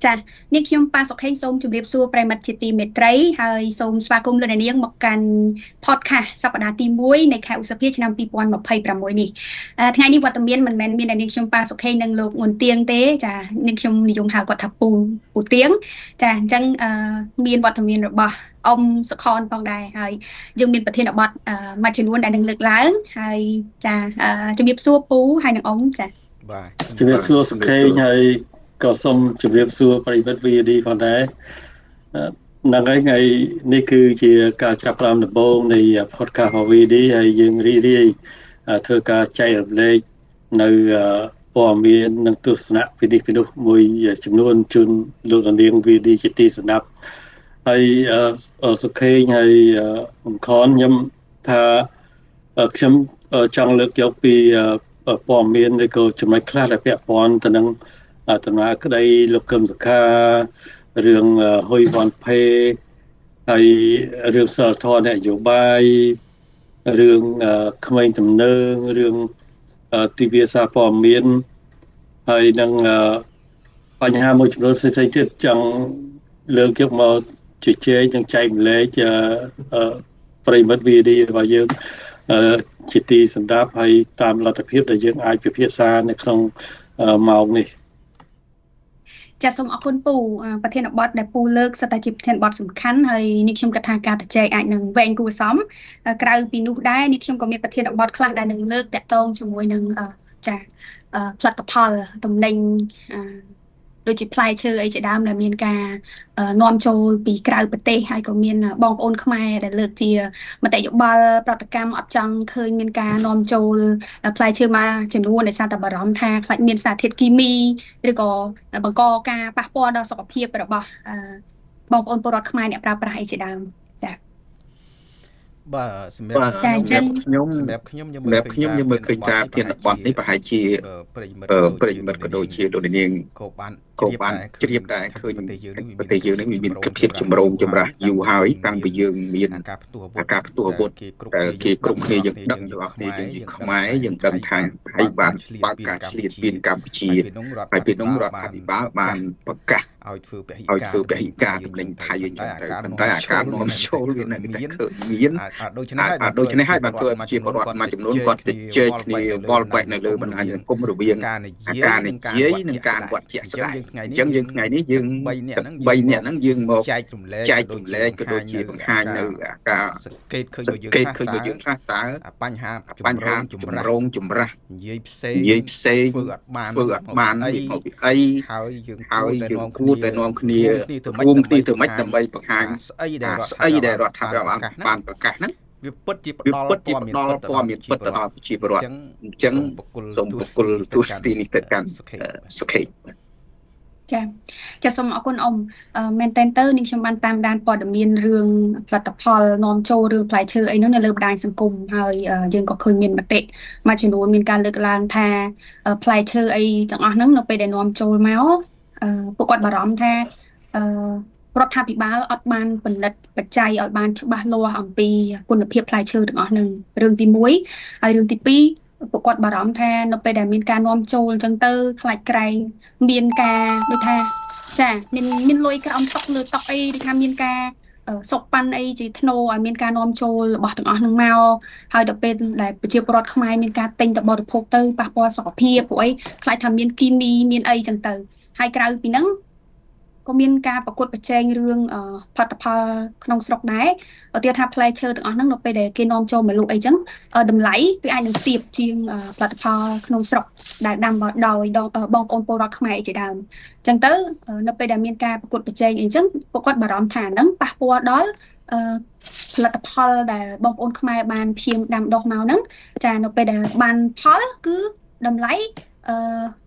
ចានេះខ្ញុំប៉ាសុខេងសូមជម្រាបសួរប្រិមត្តជាទីមេត្រីហើយសូមស្វាគមន៍លោកអ្នកនាងមកកាន់ podcast សប្តាហ៍ទី1នៃខែឧសភាឆ្នាំ2026នេះថ្ងៃនេះវត្តមានមិនមែនមានតែនាងខ្ញុំប៉ាសុខេងនិងលោកងួនទៀងទេចានាងខ្ញុំនិយមហៅគាត់ថាពូទៀងចាអញ្ចឹងមានវត្តមានរបស់អ៊ំសុខនផងដែរហើយយើងមានប្រធានបទមួយចំនួនដែលនឹងលើកឡើងហើយចាជម្រាបសួរពូហើយនិងអ៊ំចាបាទជំរាបសួរសុខេងហើយក៏សូមជម្រាបសួរប្រិយមិត្ត VOD ផងដែរហ្នឹងហើយថ្ងៃនេះគឺជាការចាប់ផ្ដើមដំបូងនៃ podcast របស់ VOD ហើយយើងរីករាយធ្វើការចែករំលែកនៅព័ត៌មាននិងទស្សនៈពីនេះពីនោះមួយចំនួនជូនលោកនាង VOD ជាទីស្ដាប់ហើយសុខេងហើយអំខនខ្ញុំថាខ្ញុំចង់លើកយកពីព័ត៌មានឬក៏ចំណុចខ្លះដែលពាក់ព័ន្ធទៅនឹងដំណើរក្តីលោកកឹមសុខារឿងហ៊ុយវ៉ាន់ផេហើយរឿងសិលធម៌នយោបាយរឿងក្មេងទំនើងរឿងទិវាសារព័ត៌មានហើយនឹងបញ្ហាមួយចំនួនផ្សេងៗទៀតចង់លើកយកមកជជែកនិងចែកម្លែកប្រិយមិត្ត VOD របស់យើងជាទីសម្ដាប់ហើយតាមលទ្ធភាពដែលយើងអាចពិភាក្សានៅក្នុងម៉ោងនេះចាសូមអរគុណពូប្រធានបទដែលពូលើកសិតតែជាប្រធានបទសំខាន់ហើយនេះខ្ញុំគិតថាការជជែកអាចនឹងវែងគួរសមក្រៅពីនោះដែរនេះខ្ញុំក៏មានប្រធានបទខ្លះដែលនឹងលើកតាក់ទងជាមួយនឹងចាផលិតផលទំនិញដូចជាផ្លែឈើអីជាដើមដែលមានការនាំចូលពីក្រៅប្រទេសហើយក៏មានបងប្អូនខ្មែរដែលលើកជាមតិយោបល់ប្រតិកម្មអត់ចង់ឃើញមានការនាំចូលផ្លែឈើមួយចំនួនដោយសារតែបារម្ភថាខ្លាចមានសារធាតុគីមីឬក៏បង្កការប៉ះពាល់ដល់សុខភាពរបស់បងប្អូនពលរដ្ឋខ្មែរអ្នកប្រើប្រាស់អីជាដើមចាបាទសម្រាប់ខ្ញុំខ្ញុំមើលឃើញថាធានបទនេះប្រហែលជាប្រិយមិត្តក៏ដូចជាលោកនាងក៏បានជ្រាបដែរឃើញប្រទេសយើងនេះមានភាពចម្រូងចម្រាសយូរហើយតាំងពីយើងមានការផ្ទុះអាវុធគេគ្រប់គ្នាយើងដឹងទាំងអស់គ្នាយើងខ្មែរយើងដឹងថាហើយបានបើកការឆ្លៀតពៀនកម្ពុជាហើយពីនោះរដ្ឋាភិបាលបានប្រកាសឲ្យធ្វើពហិការទំនិញថៃអញ្ចឹងទៅប៉ុន្តែអាការនាំចូលវានៅតែឃើញមានដូច្នេះហើយបានធ្វើឲ្យប្រជាពលរដ្ឋមួយចំនួនគាត់ទៅជែកគ្នាវល់បែកនៅលើបណ្ដាញសង្គមរវាងការនិយាយនិងការអនុវត្តជាក់ស្ដែងអញ្ចឹងយើងថ្ងៃនេះយើង3នាក់ហ្នឹងយើងមកចែករំលែកក៏ដូចជាបង្ហាញនៅការសង្កេតឃើញរបស់យើងថាតើបញ្ហាចម្រូងចម្រាសនិយាយផ្សេងធ្វើអត់បានអីមកពីអីហើយយើងគួរតែនាំគ្នារួមគ្នាទៅម៉េចដើម្បីបង្ហាញស្អីដែលរដ្ឋាភិបាលបានប្រកាសហ្នឹងវាពិតជាផ្ដល់ព័ត៌មានពិតទៅដល់ប្រជាពលរដ្ឋអញ្ចឹងសូមបុគ្គលទូស្ទីនេះទៅកាន់សុខេចាសូមអរគុណអ៊ំមែនតើទៅនាងខ្ញុំបានតាមដានព័ត៌មានរឿងផលិតផលនាំចូលរឿងផ្លែឈើអីនោះនៅលើបណ្ដាញសង្គមហើយយើងក៏ឃើញមានមតិមួយចំនួនមានការលើកឡើងថាផ្លែឈើអីទាំងអស់ហ្នឹងនៅពេលដែលនាំចូលមកពួកគាត់បារម្ភថារដ្ឋាភិបាលអត់បានពិនិត្យបច្ច័យឲ្យបានច្បាស់លាស់អំពីគុណភាពផ្លែឈើទាំងអស់ហ្នឹងរឿងទី1ហើយរឿងទី2ពួកគាត់បារម្ភថានៅពេលដែលមានការនាំចូលអញ្ចឹងទៅខ្លាចក្រែងមានការដូចថាចាមានលុយក្រោមតុកលើតុកអីដូចថាមានការសុកប៉ាន់អីជាធ្នូឲ្យមានការនាំចូលរបស់ទាំងអស់ហ្នឹងមកហើយដល់ពេលដែលប្រជាពលរដ្ឋខ្មែរមានការទិញទៅបរិភោគទៅប៉ះពាល់សុខភាពពួកអីខ្លាចថាមានគីមីមានអីអញ្ចឹងទៅហើយក្រៅពីហ្នឹងក៏មានការប្រកួតប្រជែងរឿងផលិតផលក្នុងស្រុកដែរឧទាហរណ៍ថាផ្លែឈើទាំងអស់ហ្នឹងនៅពេលដែលគេនាំចូលមកលក់អីចឹងតម្លៃវាអាចនឹងទាបជាងផលិតផលក្នុងស្រុកដែលដាំដោយបងប្អូនពលរដ្ឋខ្មែរជាដើមអញ្ចឹងទៅនៅពេលដែលមានការប្រកួតប្រជែងអីចឹងពួកគាត់បារម្ភថាហ្នឹងប៉ះពាល់ដល់ផលិតផលដែលបងប្អូនខ្មែរបានព្យាយាមដាំដុះមកហ្នឹងចានៅពេលដែលបានផលគឺតម្លៃ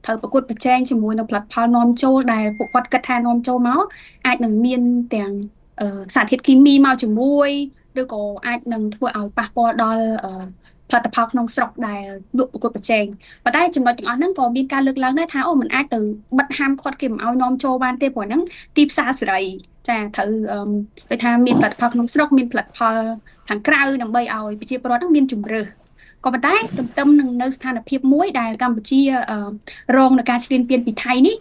ត្រូវប្រកួតប្រជែងជាមួយនឹងផលិតផលនាំចូលដែលពួកគាត់គិតថានាំចូលមកអាចនឹងមានទាំងសារធាតុគីមីមកជាមួយឬក៏អាចនឹងធ្វើឲ្យប៉ះពាល់ដល់ផលិតផលក្នុងស្រុកដែលលក់ប្រកួតប្រជែងប៉ុន្តែចំណុចទាំងអស់ហ្នឹងក៏មានការលើកឡើងដែរថាมันអាចទៅបិទហាមឃាត់គេមិនឲ្យនាំចូលបានទេព្រោះហ្នឹងទីផ្សារសេរីចាត្រូវដូចថាមានផលិតផលក្នុងស្រុកមានផលិតផលខាងក្រៅដើម្បីឲ្យប្រជាពលរដ្ឋហ្នឹងមានជម្រើសក៏ប៉ុន្តែទន្ទឹមនឹងនៅស្ថានភាពមួយដែលកម្ពុជារងនឹងការឈ្លានពានពីថៃនេះ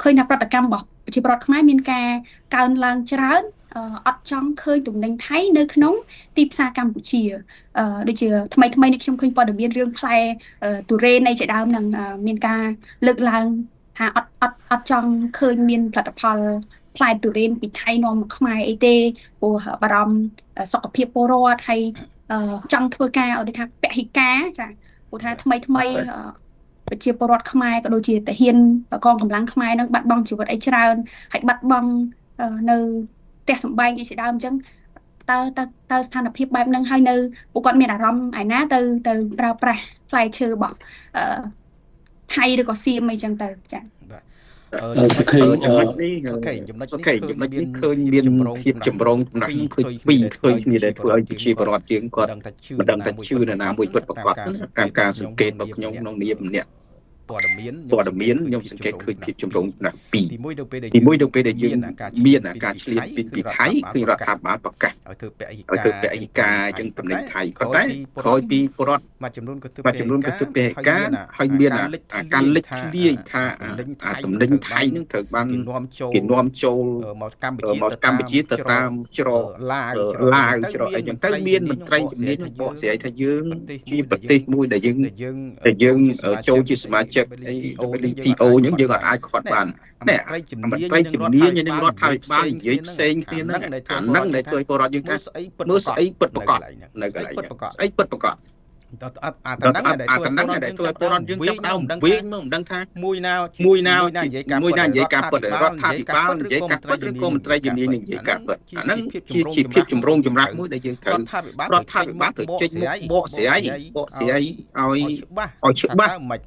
ឃើញថាប្រតិកម្មរបស់ប្រជាពលរដ្ឋខ្មែរមានការកើនឡើងច្រើនអត់ចង់ឃើញទំនិញថៃនៅក្នុងទីផ្សារកម្ពុជាដូចជាថ្មីនេះខ្ញុំឃើញព័ត៌មានរឿងផ្លែទុរេននៃជាដើមនឹងមានការលើកឡើងថាអត់ចង់ឃើញមានផលិតផលផ្លែទុរេនពីថៃនាំមកខ្មែរអីទេព្រោះបារម្ភសុខភាពពលរដ្ឋហើយចង់ធ្វើការឲ្យថាពហិការចាព្រោះថាថ្មីប្រជាពលរដ្ឋខ្មែរក៏ដូចជាទាហានកងកម្លាំងខ្មែរនឹងបាត់បង់ជីវិតអីច្រើនហើយបាត់បង់នៅផ្ទះសម្បែងអីជាដើមអញ្ចឹងតើស្ថានភាពបែបហ្នឹងហើយនៅពួកគាត់មានអារម្មណ៍ឯណាទៅប្រើប្រាស់ផ្លែឈើរបស់ថៃឬក៏សៀមអីចឹងទៅចាសខេចំណុចនេះឃើញមានភាពចម្រុងចំណាស់ឃើញពីរឃើញគ្នាដែលធ្វើឲ្យប្រជាពលរដ្ឋយើងគាត់មិនដឹងថាជឿនរណាមួយពិតប្រាកដតាមការសង្កេតរបស់ខ្ញុំក្នុងនាមម្នាក់ព័ត៌មានខ្ញុំសង្កេតឃើញភាពចម្រុងចំណាស់ពីរទីមួយទៅពេលដែលយើងមានការឆ្លៀតពីថៃឃើញរដ្ឋាភិបាលប្រកាសឲ្យធ្វើពហិការអញ្ចឹងតំណែងថៃក៏តែក្រោយពីពលរដ្ឋមួយចំនួនក៏ធ្វើពហិការហើយមានការលេចធ្លាយថាតំណែងថៃនឹងត្រូវបានគេនាំចូលមកកម្ពុជាទៅតាមច្រកឡាវច្រកអីចឹងទៅមានមន្ត្រីជំនាញបកស្រាយថាយើងជាប្រទេសមួយដែលយើងចូលជាសមាជិកWTO អញ្ចឹងយើងអាចខាត់បានតែមន្ត្រីជំនាញនឹងរដ្ឋាភិបាលនិយាយផ្សេងគ្នាហ្នឹងអាហ្នឹងដែលធ្វើឲ្យពលរដ្ឋយើងថាមើលស្អីពិតប្រាកដនៅកន្លែងស្អីពិតប្រាកដអាតំណែងដែលធ្វើឲ្យពលរដ្ឋយើងចាប់ដើមវិញមកមិនដឹងថាមួយណានិយាយការពិតរដ្ឋាភិបាលនិយាយការពិតឬក៏មន្ត្រីជំនាញនិយាយការពិតអាហ្នឹងជាភាពចម្រុងចម្រាស់មួយដែលយើងត្រូវរដ្ឋាភិបាលត្រូវចេញមុខបកស្រាយឲ្យច្បាស់មិន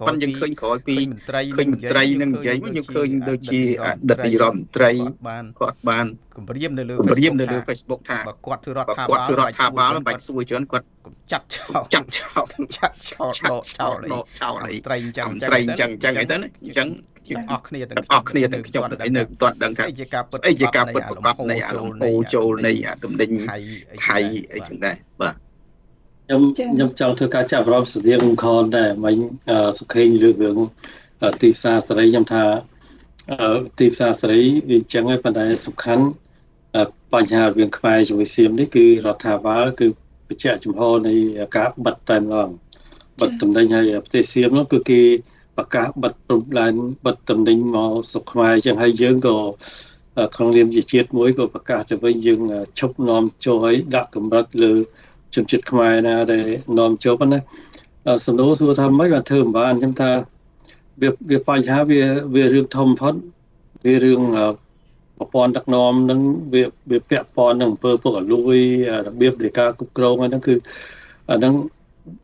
ប៉ុនយើងឃើញក្រោយពីឃើញមន្ត្រីនឹងនិយាយខ្ញុំឃើញដូចជាអតីតរដ្ឋមន្ត្រីគាត់បានគម្រាមនៅលើ Facebook ថាគាត់ធ្វើរដ្ឋាភិបាលមិនបាច់សួរច្រើនគាត់ចាត់ចោលត្រីអញ្ចឹងអីទៅណាអញ្ចឹងអស់គ្នាទាំងខ្ញុំទៅនៅមិនទាន់ដឹងថាស្អីជាការពិតប្រកបនៃអារម្មណ៍ហូរចូលនៃទំនិញថៃអីចឹងដែរបាទខ្ញុំចង់ធ្វើការចាប់អារម្មណ៍ស្តៀងខនដែរមិញសុខេងលើករឿងទីផ្សារសេរីខ្ញុំថាទីផ្សារសេរីវាចឹងហើយប៉ុន្តែសំខាន់បញ្ហារវាងខ្មែរជាមួយសៀមនេះគឺរដ្ឋាភិបាលគឺបញ្ជាក់ចំហនៃការបិទតែម្ដងបិទតំណែងឲ្យប្រទេសសៀមនោះគឺគេប្រកាសបិទព្រំដែនបិទតំណែងមកស្រុកខ្មែរចឹងហើយយើងក៏ក្នុងនាមជាជាតិមួយក៏ប្រកាសទៅវិញយើងឈប់នាំចូលឲ្យដាក់កម្រិតលើជនជាតិខ្មែរណាដែលនាំចូលប៉ុណ្ណាសំណួរសួរថាម៉េចបានធ្វើមិនបានខ្ញុំថាវាបញ្ហាវារឿងធំផុតវារឿងប្រព័ន្ធដឹកនាំនឹងវាពាក់ព័ន្ធនឹងអំពើពុករលួយរបៀបនៃការគ្រប់គ្រងហ្នឹងគឺអាហ្នឹង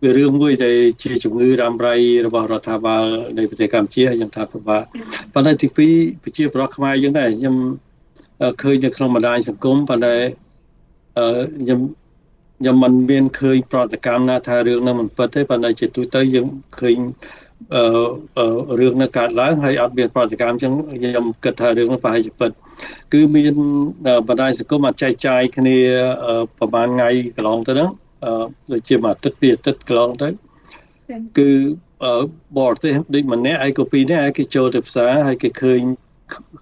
វារឿងមួយដែលជាជំងឺរ៉ាំរ៉ៃរបស់រដ្ឋាភិបាលនៃប្រទេសកម្ពុជាខ្ញុំថាពិបាកប៉ុន្តែទីពីរប្រជាពលរដ្ឋខ្មែរយើងដែរខ្ញុំឃើញនៅក្នុងបណ្ដាញសង្គមប៉ុន្តែខ្ញុំមិនមានឃើញប្រតិកម្មណាថារឿងហ្នឹងមិនពិតទេប៉ុន្តែជាទូទៅយើងឃើញរឿងនៅកើតឡើងហើយអត់មានប្រតិកម្មអញ្ចឹងខ្ញុំគិតថារឿងនោះប្រហែលជាពិតគឺមានបណ្ដាញសង្គមអាចចែកចាយគ្នាប្រហែលថ្ងៃកន្លងទៅហ្នឹងដូចជាមួយអាទិត្យពីរអាទិត្យកន្លងទៅគឺបរទេសដូចម្នាក់ហើយក៏ពីរនាក់ហើយគេចូលទៅផ្សារហើយគេឃើញ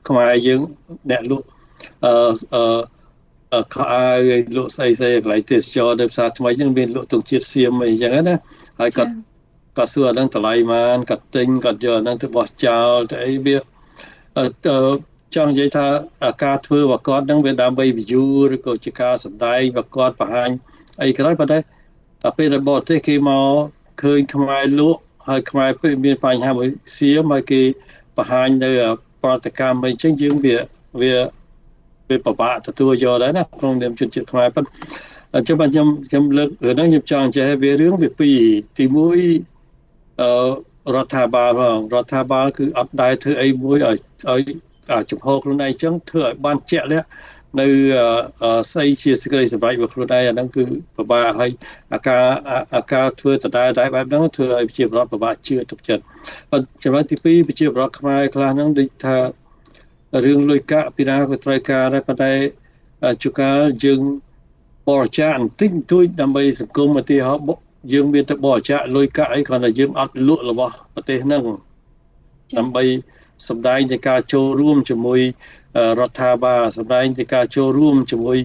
ខ្មែរយើងអ្នកលក់ខោអាវលក់ស្អីកន្លែងទេសចរទៅផ្សារថ្មីអញ្ចឹងមានលក់ទង់ជាតិសៀមអីអញ្ចឹងណាហើយគាត់សួរអាហ្នឹងតម្លៃប៉ុន្មានគាត់ទិញគាត់យកអាហ្នឹងទៅបោះចោលទៅអីវាចង់និយាយថាការធ្វើរបស់គាត់ហ្នឹងវាដើម្បី view ឬក៏ជាការសម្ដែងរបស់គាត់បង្ហាញអីក្រោយប៉ុន្តែពេលដែលបរទេសគេមកឃើញខ្មែរលក់ហើយខ្មែរមានបញ្ហាមួយសៀមហើយគេបង្ហាញនៅប្រតិកម្មអីចឹងយើងវាពិបាកទទួលយកដែរណាក្នុងនាមជនជាតិខ្មែរប៉ុន្តែអញ្ចឹងបាទខ្ញុំលើករឿងហ្នឹងខ្ញុំចង់ចេះវារឿងវាពីរទីមួយរដ្ឋាភិបាលគឺអត់ដែរធ្វើអីមួយឲ្យចំហខ្លួនឯងអញ្ចឹងធ្វើឲ្យបានជាក់លាក់នៅស្អីជាសេចក្តីសម្រេចរបស់ខ្លួនឯងអាហ្នឹងគឺពិបាកហើយអាការធ្វើដដែលបែបហ្នឹងធ្វើឲ្យប្រជាពលរដ្ឋពិបាកជឿទុកចិត្តប៉ុន្តែចំណុចទី2ប្រជាពលរដ្ឋខ្មែរខ្លះហ្នឹងដូចថារឿងលុយកាក់ពីណាក៏ត្រូវការដែរប៉ុន្តែជួនកាលយើងបរិច្ចាគបន្តិចបន្តួចដើម្បីសង្គមឧទាហរណ៍យើងមានតែបរិច្ចាគលុយកាក់អីគ្រាន់តែយើងអត់លក់របស់ប្រទេសហ្នឹងដើម្បី សម្ដែងទៅការចូលរួមជាមួយរដ្ឋាភិបាលសម្ដែងទៅការចូលរួមជាមួយ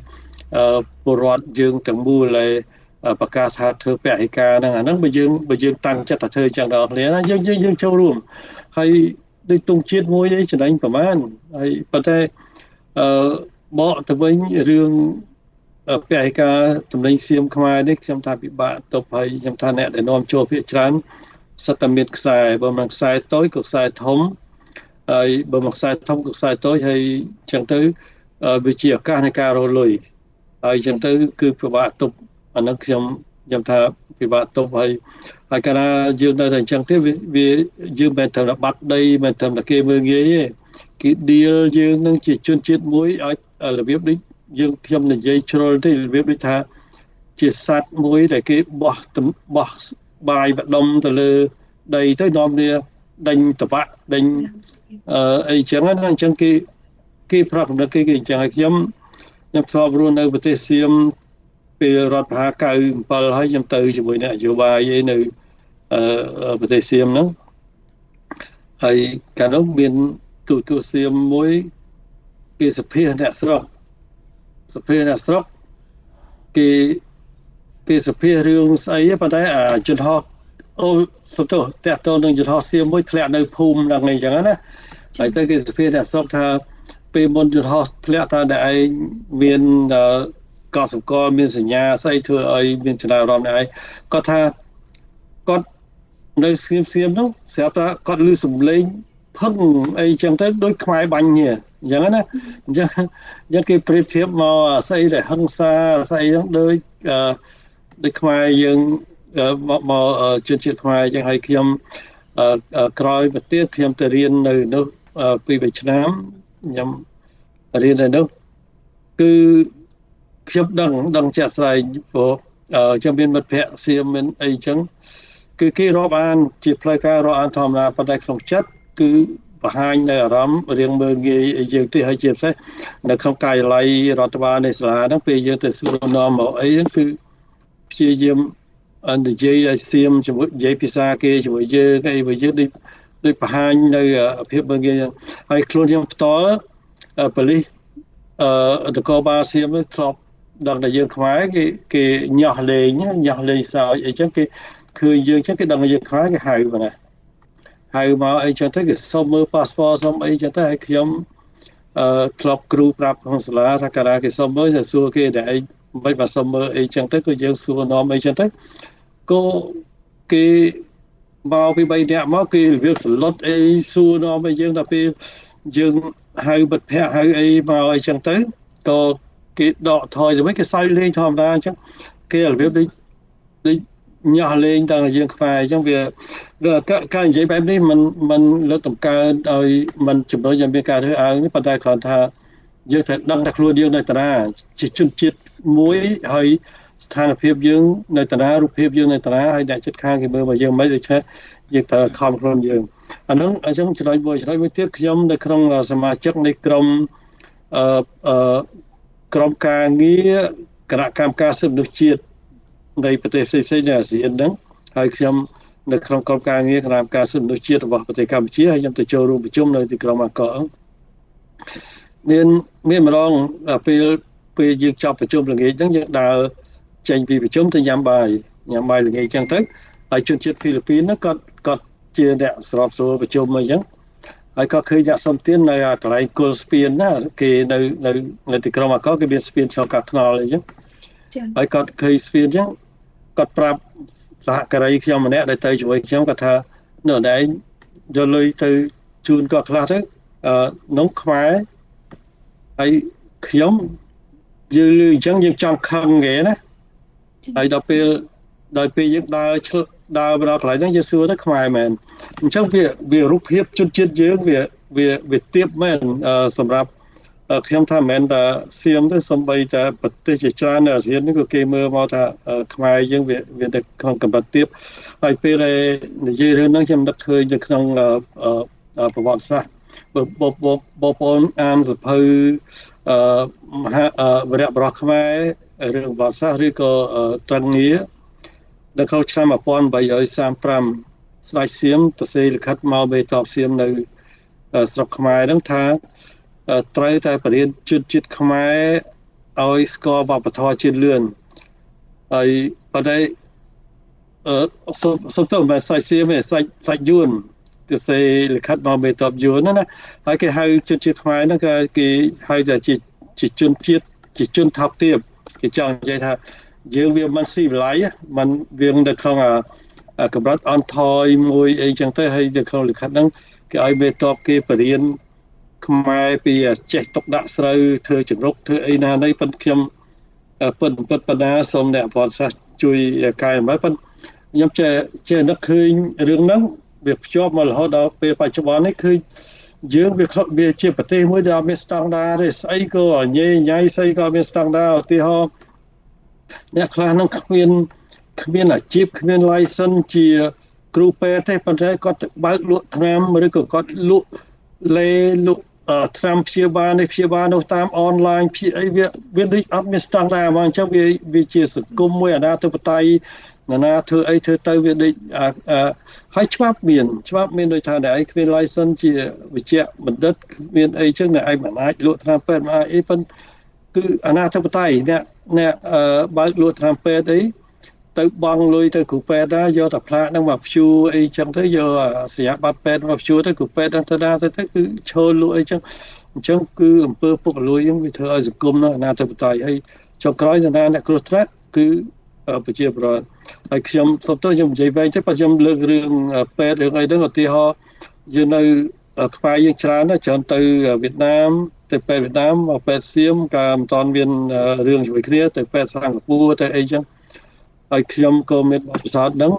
ពលរដ្ឋយើងទាំងមូលដែលប្រកាសថាធ្វើពហិការហ្នឹងអាហ្នឹងបើយើងតាំងចិត្តថាធ្វើចឹងដល់គ្នាណាយើងចូលរួមហើយដូចទង់ជាតិមួយឯងចំណេញប្រមាណហើយប៉ុន្តែបកទៅវិញរឿងពហិការតំណែងសៀមខ្មែរនេះខ្ញុំថាពិបាកទប់ហើយខ្ញុំថាអ្នកដែលនាំចូលភាគច្រើនសិតតែមានខ្សែបើមិនខ្សែតូចក៏ខ្សែធំហើយបើមិនខ្សែធំក៏ខ្សែតូចហើយចឹងទៅវាជាឱកាសនៃការរកលុយហើយចឹងទៅគឺពិបាកទប់អានឹងខ្ញុំថាពិបាកទប់ហើយកាលណាយើងនៅតែអញ្ចឹងទេវាយើងមិនត្រូវតែបាត់ដីមិនត្រូវតែគេមើងងាយទេគេ deal យើងនឹងជាជនជាតិមួយឲ្យរបៀបនេះខ្ញុំនិយាយជ្រុលទេរបៀបដូចថាជាសត្វមួយដែលគេបោះបាយបដុំទៅលើដីទៅនាំគ្នាដេញតបាក់ដេញអីចឹងណាអញ្ចឹងគេប្រាប់កម្រិតគេអញ្ចឹងហើយខ្ញុំធ្លាប់រស់នៅប្រទេសសៀមពេលរដ្ឋបហា97ហើយខ្ញុំទៅជាមួយអ្នកនយោបាយនៅប្រទេសសៀមហ្នឹងហើយកាលនោះមានទូសៀមមួយគេសភាអ្នកស្រុកគេសភារឿងស្អីប៉ុន្តែយន្តហោះសុទ្ធតែតទៅនឹងយន្តហោះសៀមមួយធ្លាក់នៅភូមិហ្នឹងអីចឹងណាហើយទៅគេសភាអ្នកស្រុកថាពេលមុនយន្តហោះធ្លាក់ថាតែឯងមានកត់សម្គាល់មានសញ្ញាស្អីធ្វើឲ្យមានចំណារអារម្មណ៍ឯងគាត់ថាគាត់នៅស្ងៀមនោះស្រាប់ថាគាត់ឮសំឡេងផឹងអីចឹងទៅដូចខ្មែរបាញ់នេះអញ្ចឹងណាអញ្ចឹងគេប្រៀបធៀបមកស្អីដែលហឹង្សាស្អីហ្នឹងដូចខ្មែរយើងមកជនជាតិខ្មែរអញ្ចឹងហើយខ្ញុំក្រោយមកទៀតខ្ញុំទៅរៀននៅនោះ2-3ឆ្នាំខ្ញុំរៀននៅនោះគឺខ្ញុំដឹងជាក់ស្ដែងព្រោះខ្ញុំមានមិត្តភ័ក្តិសៀមមានអីចឹងគឺគេរាប់អានជាផ្លូវការរាប់អានធម្មតាប៉ុន្តែក្នុងចិត្តគឺបង្ហាញនៅអារម្មណ៍រៀងមើលងាយយើងទៅហើយជាពិសេសនៅក្នុងការិយាល័យរដ្ឋបាលនៃសាលាហ្នឹងពេលយើងទៅសួរនាំមកអីហ្នឹងគឺព្យាយាមនិយាយឲ្យសៀមជាមួយនិយាយភាសាគេជាមួយយើងអីបើយើងដូចបង្ហាញនៅភាពមើលងាយហើយខ្លួនខ្ញុំផ្ទាល់ប៉ូលីសនគរបាលសៀមធ្លាប់ដល់តែយើងខ្មែរគេញាស់លេងសើចអីចឹងគេឃើញយើងចឹងគេដឹងយើងខ្មែរគេហៅមកណាហៅមកអីចឹងទៅគេសុំមើល passport សុំអីចឹងទៅឲ្យខ្ញុំធ្លាប់គ្រូប្រាប់ក្នុងសាលាថាកាលណាគេសុំមើលទៅសួរគេតែឯងមិនបាច់សុំមើលអីចឹងទៅគឺយើងសួរនាំអីចឹងទៅក៏គេមកពី3នាក់មកគេរបៀបសន្លត់អីសួរនាំឲ្យយើងដល់ពេលយើងហៅមិត្តភ័ក្តិហៅអីមកអីចឹងទៅក៏គេដកថយទៅវិញគេសើចលេងធម្មតាអញ្ចឹងគេរបៀបដូចញាស់លេងតាំងតែយើងខ្មែរអញ្ចឹងវាការនិយាយបែបនេះมันលើកតម្កើងឲ្យมันជំរុញឲ្យមានការរើសអើងនេះប៉ុន្តែគ្រាន់ថាយើងត្រូវដឹងថាខ្លួនយើងនៅតារាជាជនជាតិមួយហើយស្ថានភាពយើងនៅតារារូបភាពយើងនៅតារាហើយអ្នកចិត្តខាងគេមើលមកយើងមិនដូច្នេះយើងត្រូវខំខ្លួនយើងអាហ្នឹងអញ្ចឹងចំណុចមួយទៀតខ្ញុំនៅក្នុងសមាជិកនៃក្រុមការងារគណៈកម្មការសិទ្ធិមនុស្សជាតិនៃប្រទេសផ្សេងៗនៅអាស៊ានហ្នឹងហើយខ្ញុំនៅក្នុងក្រុមការងារគណៈកម្មការសិទ្ធិមនុស្សជាតិរបស់ប្រទេសកម្ពុជាហើយខ្ញុំទៅចូលរួមប្រជុំនៅទីក្រុងបាងកកមានម្ដងពេលយើងចប់ប្រជុំល្ងាចហ្នឹងយើងដើរចេញពីប្រជុំទៅញ៉ាំបាយល្ងាចអញ្ចឹងទៅហើយជនជាតិហ្វីលីពីនហ្នឹងគាត់ជាអ្នកស្របស្រួលប្រជុំអីចឹងហើយក៏ឃើញអ្នកសំទាននៅកន្លែងគល់ស្ពានណាគេនៅទីក្រុងបាងកកគេមានស្ពានឆ្លងកាត់ថ្នល់អីចឹងហើយគាត់ឃើញស្ពានចឹងគាត់ប្រាប់សហការីខ្ញុំម្នាក់ដែលទៅជាមួយខ្ញុំគាត់ថានៅឯងយកលុយទៅជូនគាត់ខ្លះទៅនំខ្មែរហើយខ្ញុំយើងលឺអញ្ចឹងយើងចង់ខឹងគេណាហើយដល់ពេលយើងដើរមកដល់កន្លែងហ្នឹងយើងសួរទៅខ្មែរមែនអញ្ចឹងវារូបភាពជនជាតិយើងវាទៀបមែនសម្រាប់ខ្ញុំថាមិនមែនតែសៀមទេសូម្បីតែប្រទេសជាច្រើននៅអាស៊ាននេះក៏គេមើលមកថាខ្មែរយើងវានៅក្នុងកម្រិតទៀបហើយពេលដែលនិយាយរឿងហ្នឹងខ្ញុំនឹកឃើញនៅក្នុងប្រវត្តិសាស្ត្របងប្អូនអានសភៅមហាវីរបុរសខ្មែររឿងប្រវត្តិសាស្ត្រឬក៏ត្រឹងងារនៅក្នុងឆ្នាំ1835ស្ដេចសៀមទៅសេលិខិតមកមេតបសៀមនៅ ស្រុកខ្មែរហ្នឹងថាត្រូវតែបរិញ្ញាជនជាតិខ្មែរឲ្យស្គាល់វប្បធម៌ជាតិលឿនហើយប៉ុន្តែសុំទៅមិនសាច់សៀមទេសាច់យួនទៅសេលិខិតមកមេតបយួនណាហើយគេហៅជនជាតិខ្មែរហ្នឹងគេហៅថាជាជនជាតិជាជនថោកទាបគេចង់និយាយថាយើងវាមិនស៊ីវិល័យมันវានៅក្នុងកម្រិតអន់ថយមួយអីចឹងទៅហើយនៅក្នុងលិខិតហ្នឹងគេឲ្យមេតបគេបរៀនខ្មែរពីចេះទុកដាក់ស្រូវធ្វើចម្រុកធ្វើអីណាណីប៉ុន្តែខ្ញុំពិតបណ្ដាសូមអ្នកប្រវត្តិសាស្ត្រជួយកែអំពីប៉ុន្តែខ្ញុំចេះនឹកឃើញរឿងហ្នឹងវាភ្ជាប់មករហូតដល់ពេលបច្ចុប្បន្ននេះគឺយើងវាជាប្រទេសមួយដែលអត់មានស្តង់ដារទេស្អីក៏ញ៉ៃស្អីក៏មានស្តង់ដារឧទាហរណ៍អ្នកខ្លះហ្នឹងគ្មានអាជីពគ្មាន license ជាគ្រូពេទ្យទេប៉ុន្តែគាត់បើកលក់ថ្នាំឬក៏គាត់លក់ថ្នាំព្យាបាលនេះព្យាបាលនោះតាមអនឡាញអីវាដូចអត់មានស្តង់ដារហ្មងអញ្ចឹងវាជាសង្គមមួយអនាធិបតេយ្យណាធ្វើអីធ្វើទៅវាដូចហើយច្បាប់មានដូចថាអ្នកឯងគ្មាន license ជាវិជ្ជបណ្ឌិតមានអីចឹងអ្នកឯងមិនអាចលក់ថ្នាំពេទ្យមិនអាចអីប៉ុន្តែគឺអនាធិបតេយ្យអ្នកបើកលក់ថ្នាំពេទ្យអីទៅបង់លុយទៅគ្រូពេទ្យណាយកតែផ្លាកហ្នឹងមកព្យួរអីចឹងទៅយកសញ្ញាបត្រពេទ្យមកព្យួរទៅគ្រូពេទ្យហ្នឹងទៅគឺឈរលក់អីចឹងអញ្ចឹងគឺអំពើពុករលួយហ្នឹងវាធ្វើឲ្យសង្គមនោះអនាធិបតេយ្យហើយចុងក្រោយអ្នកគ្រោះថ្នាក់គឺប្រជាពលរដ្ឋហើយខ្ញុំសុំទោសខ្ញុំនិយាយវែងទេបើខ្ញុំលើករឿងពេទ្យរឿងអីហ្នឹងឧទាហរណ៍យើងនៅខ្មែរយើងច្រើនទៅវៀតណាមទៅពេទ្យវៀតណាមមកពេទ្យសៀមក៏មិនតាន់មានរឿងជាមួយគ្នាទៅពេទ្យសិង្ហបុរីទៅអីចឹងហើយខ្ញុំក៏មានបទពិសោធន៍ហ្នឹង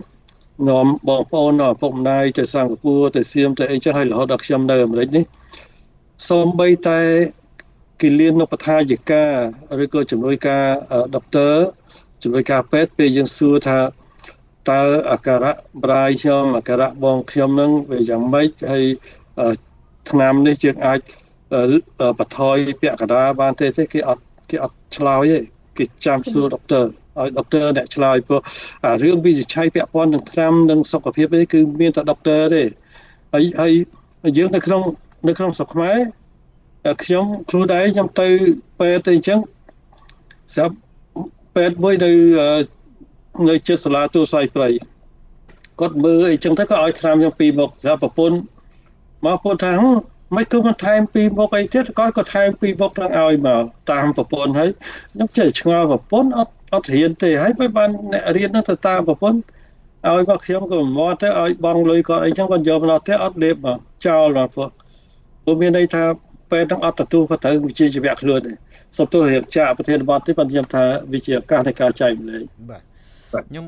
នាំបងប្អូនឪពុកម្ដាយទៅសិង្ហបុរីទៅសៀមទៅអីចឹងហើយរហូតដល់ខ្ញុំនៅអាមេរិកនេះសូម្បីតែគិលានុបដ្ឋាយិកាឬក៏ជំនួយការដុកទ័រជំនួយការពេទ្យពេលយើងសួរថាតើអាការៈប្រាយខ្ញុំអាការៈបងខ្ញុំហ្នឹងវាយ៉ាងម៉េចហើយថ្នាំនេះយើងអាចបន្ថយពាក់កណ្ដាលបានទេគេអត់ឆ្លើយទេគេចាំសួរដុកទ័រឲ្យដុកទ័រអ្នកឆ្លើយព្រោះរឿងវិនិច្ឆ័យពាក់ព័ន្ធនឹងថ្នាំនិងសុខភាពនេះគឺមានតែដុកទ័រទេហើយយើងនៅក្នុងស្រុកខ្មែរខ្ញុំខ្លួនឯងខ្ញុំទៅពេទ្យទៅអញ្ចឹងស្រាប់ពេទ្យមួយនៅជិតសាលាទូរស័ព្ទព្រៃគាត់មើលអីចឹងទៅក៏ឲ្យថ្នាំខ្ញុំ2មុខថាប្រពន្ធមកពុទ្ធថាមិនគឺមិនថែម2មុខអីទៀតគាត់ក៏ថែម2មុខនឹងឲ្យមកតាមប្រពន្ធហើយខ្ញុំចេះឆ្ងល់ប្រពន្ធអត់រៀនទេហើយបើបានអ្នករៀនហ្នឹងទៅតាមប្រពន្ធឲ្យមកខ្ញុំក៏មកទៅឲ្យបងលុយគាត់អីចឹងគាត់យកមកទៅអត់លេបមកចោលមកព្រោះមានន័យថាពេទ្យនឹងអត់ទទួលក៏ត្រូវវិជ្ជាជីវៈខ្លួនដែរសុំទោសរៀបចាក់ប្រធានបទនេះប៉ុន្តែខ្ញុំថាវាជាឱកាសនៃការចែកម្លែកបាទខ្ញុំ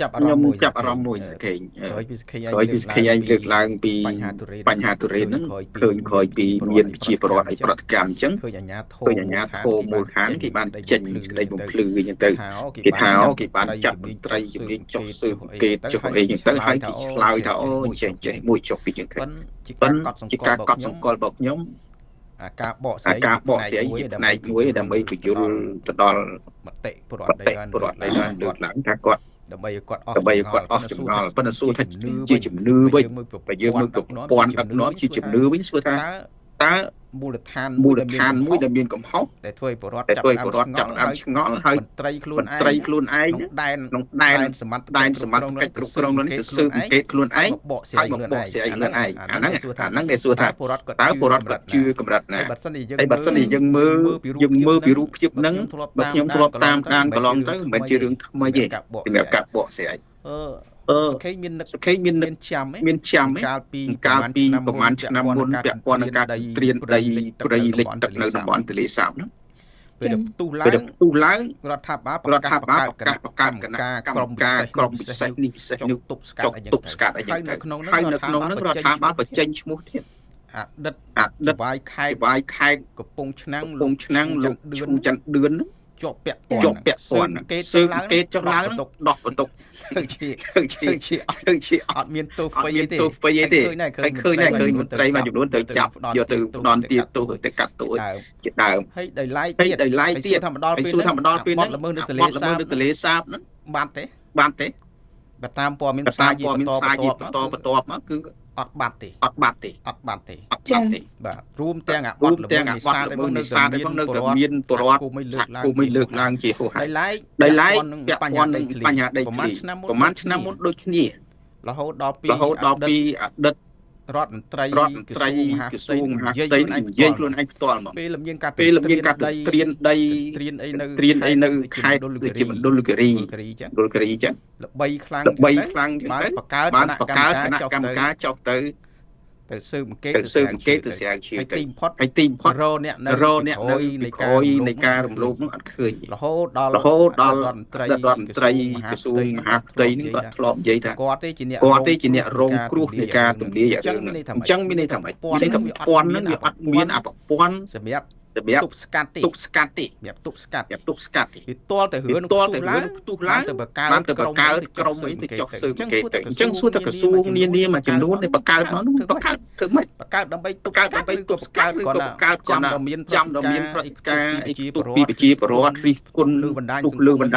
ចាប់អារម្មណ៍មួយសកេងក្រោយពីសកេងឯងលើកឡើងពីបញ្ហាទុរេនហ្នឹងឃើញក្រោយពីមានជាប្រវត្តិអីប្រតិកម្មអញ្ចឹងឃើញអាញាធមមូលដ្ឋានគេបានចេញសេចក្តីបំភ្លឺអញ្ចឹងទៅគេថាគេបានចាត់មន្ត្រីជំនាញចុះស៊ើបអង្កេតចុះអីអញ្ចឹងទៅហើយគេឆ្លើយថាអូចេះមួយចុះពីអញ្ចឹងទៅជាការកត់សម្គាល់របស់ខ្ញុំការបកស្រាយជាផ្នែកមួយដើម្បីបញ្យល់ទៅដល់មតិពលរដ្ឋដែលបានលើកឡើងថាគាត់ដើម្បីឲ្យគាត់អស់ចម្ងល់ប៉ុន្តែសួរថាជាជំនឿវិញបើយើងមើលប្រព័ន្ធដឹកនាំជាជំនឿវិញសួរថាតើមូលដ្ឋានមួយដែលមានកំហុសតែធ្វើឲ្យពលរដ្ឋចាប់ដើមឆ្ងល់ហើយមន្ត្រីខ្លួនឯងក្នុងដែនសមត្ថកិច្ចគ្រប់គ្រងនោះទៅស៊ើបអង្កេតខ្លួនឯងបកស្រាយខ្លួនឯងអាហ្នឹងដែលសួរថាតើពលរដ្ឋគាត់ជឿកម្រិតណាហើយបើសិនជាយើងមើលពីរូបភាពហ្នឹងបើខ្ញុំធ្លាប់តាមកន្លងទៅមិនមែនជារឿងថ្មីទេសម្រាប់ការបកស្រាយសខេងមានចាំកាលពីប្រហែលឆ្នាំមុនពាក់ព័ន្ធនឹងការត្រៀនដីព្រៃលិចទឹកនៅតំបន់ទន្លេសាបហ្នឹងពេលផ្ទុះឡើងរដ្ឋាភិបាលប្រកាសគណៈកម្មការក្រមពិសេសនេះពិសេសនោះទប់ស្កាត់អីយ៉ាងទៅហើយនៅក្នុងហ្នឹងរដ្ឋាភិបាលបញ្ចេញឈ្មោះទៀតអតីតវាយខេត្តកំពង់ឆ្នាំងលោកច័ន្ទឌឿនជាប់ពាក់ព័ន្ធស៊ើបអង្កេតចុះឡើងដោះបន្ទុកជាអត់មានទោសអ្វីទេឃើញមន្ត្រីមួយចំនួនទៅចាប់យកទៅផ្ដន់ទាទោសទៅកាត់ទោសជាដើមហើយដោយឡែកទៀតថាមកដល់ពេលហ្នឹងល្មើសនៅទន្លេសាបហ្នឹងបានទេបើតាមព័ត៌មានផ្សាយបន្តមកគឺ អត់បាត់ទេបាទរួមទាំងអាបត់ល្មើសនេសាទដែលនៅតែមានបរដ្ឋគូមិនលើកឡើងជាហោហែដោយឡែកបញ្ហាដីធ្លីប្រហែលឆ្នាំមុនដូចគ្នារហូតដល់ពីអតីតរដ្ឋមន្ត្រីក្រសួងមហាផ្ទៃនិយាយខ្លួនឯងផ្ទាល់មកពេលមានការត្រៀនដីអីនៅខេត្តដូចជាមណ្ឌលគិរីចឹងល្បីខ្លាំងបានបង្កើតគណៈកម្មការចុះទៅស៊ើបអង្កេតទៅស្រាវជ្រាវទៅហើយទីបំផុតរអ្នកនៅក្រោយនៃការរំលោភនោះអត់ឃើញរហូតដល់រដ្ឋមន្ត្រីក្រសួងមហាផ្ទៃនឹងគាត់ធ្លាប់និយាយថាគាត់ទេជាអ្នករងគ្រោះនៃការទម្លាយអញ្ចឹងមានន័យថាម៉េចមានន័យថាពាន់នឹងវាអត់មានអប្រព័ន្ធសម្រាប់ទប់ស្កាត់ទេវាទាល់តែរឿងផ្ទុះឡើងទៅបង្កើតក្រុមអីទៅចុះស៊ើបអង្កេតទៅអញ្ចឹងសួរតែក្រសួងនានាមួយចំនួនដែលបង្កើតមកនោះបង្កើតធ្វើម៉េចបង្កើតដើម្បីទប់ស្កាត់ឬក៏បង្កើតគាត់ចាំដល់មានព្រឹត្តិការណ៍អីពីប្រជាពលរដ្ឋរិះគន់លើបណ្ដា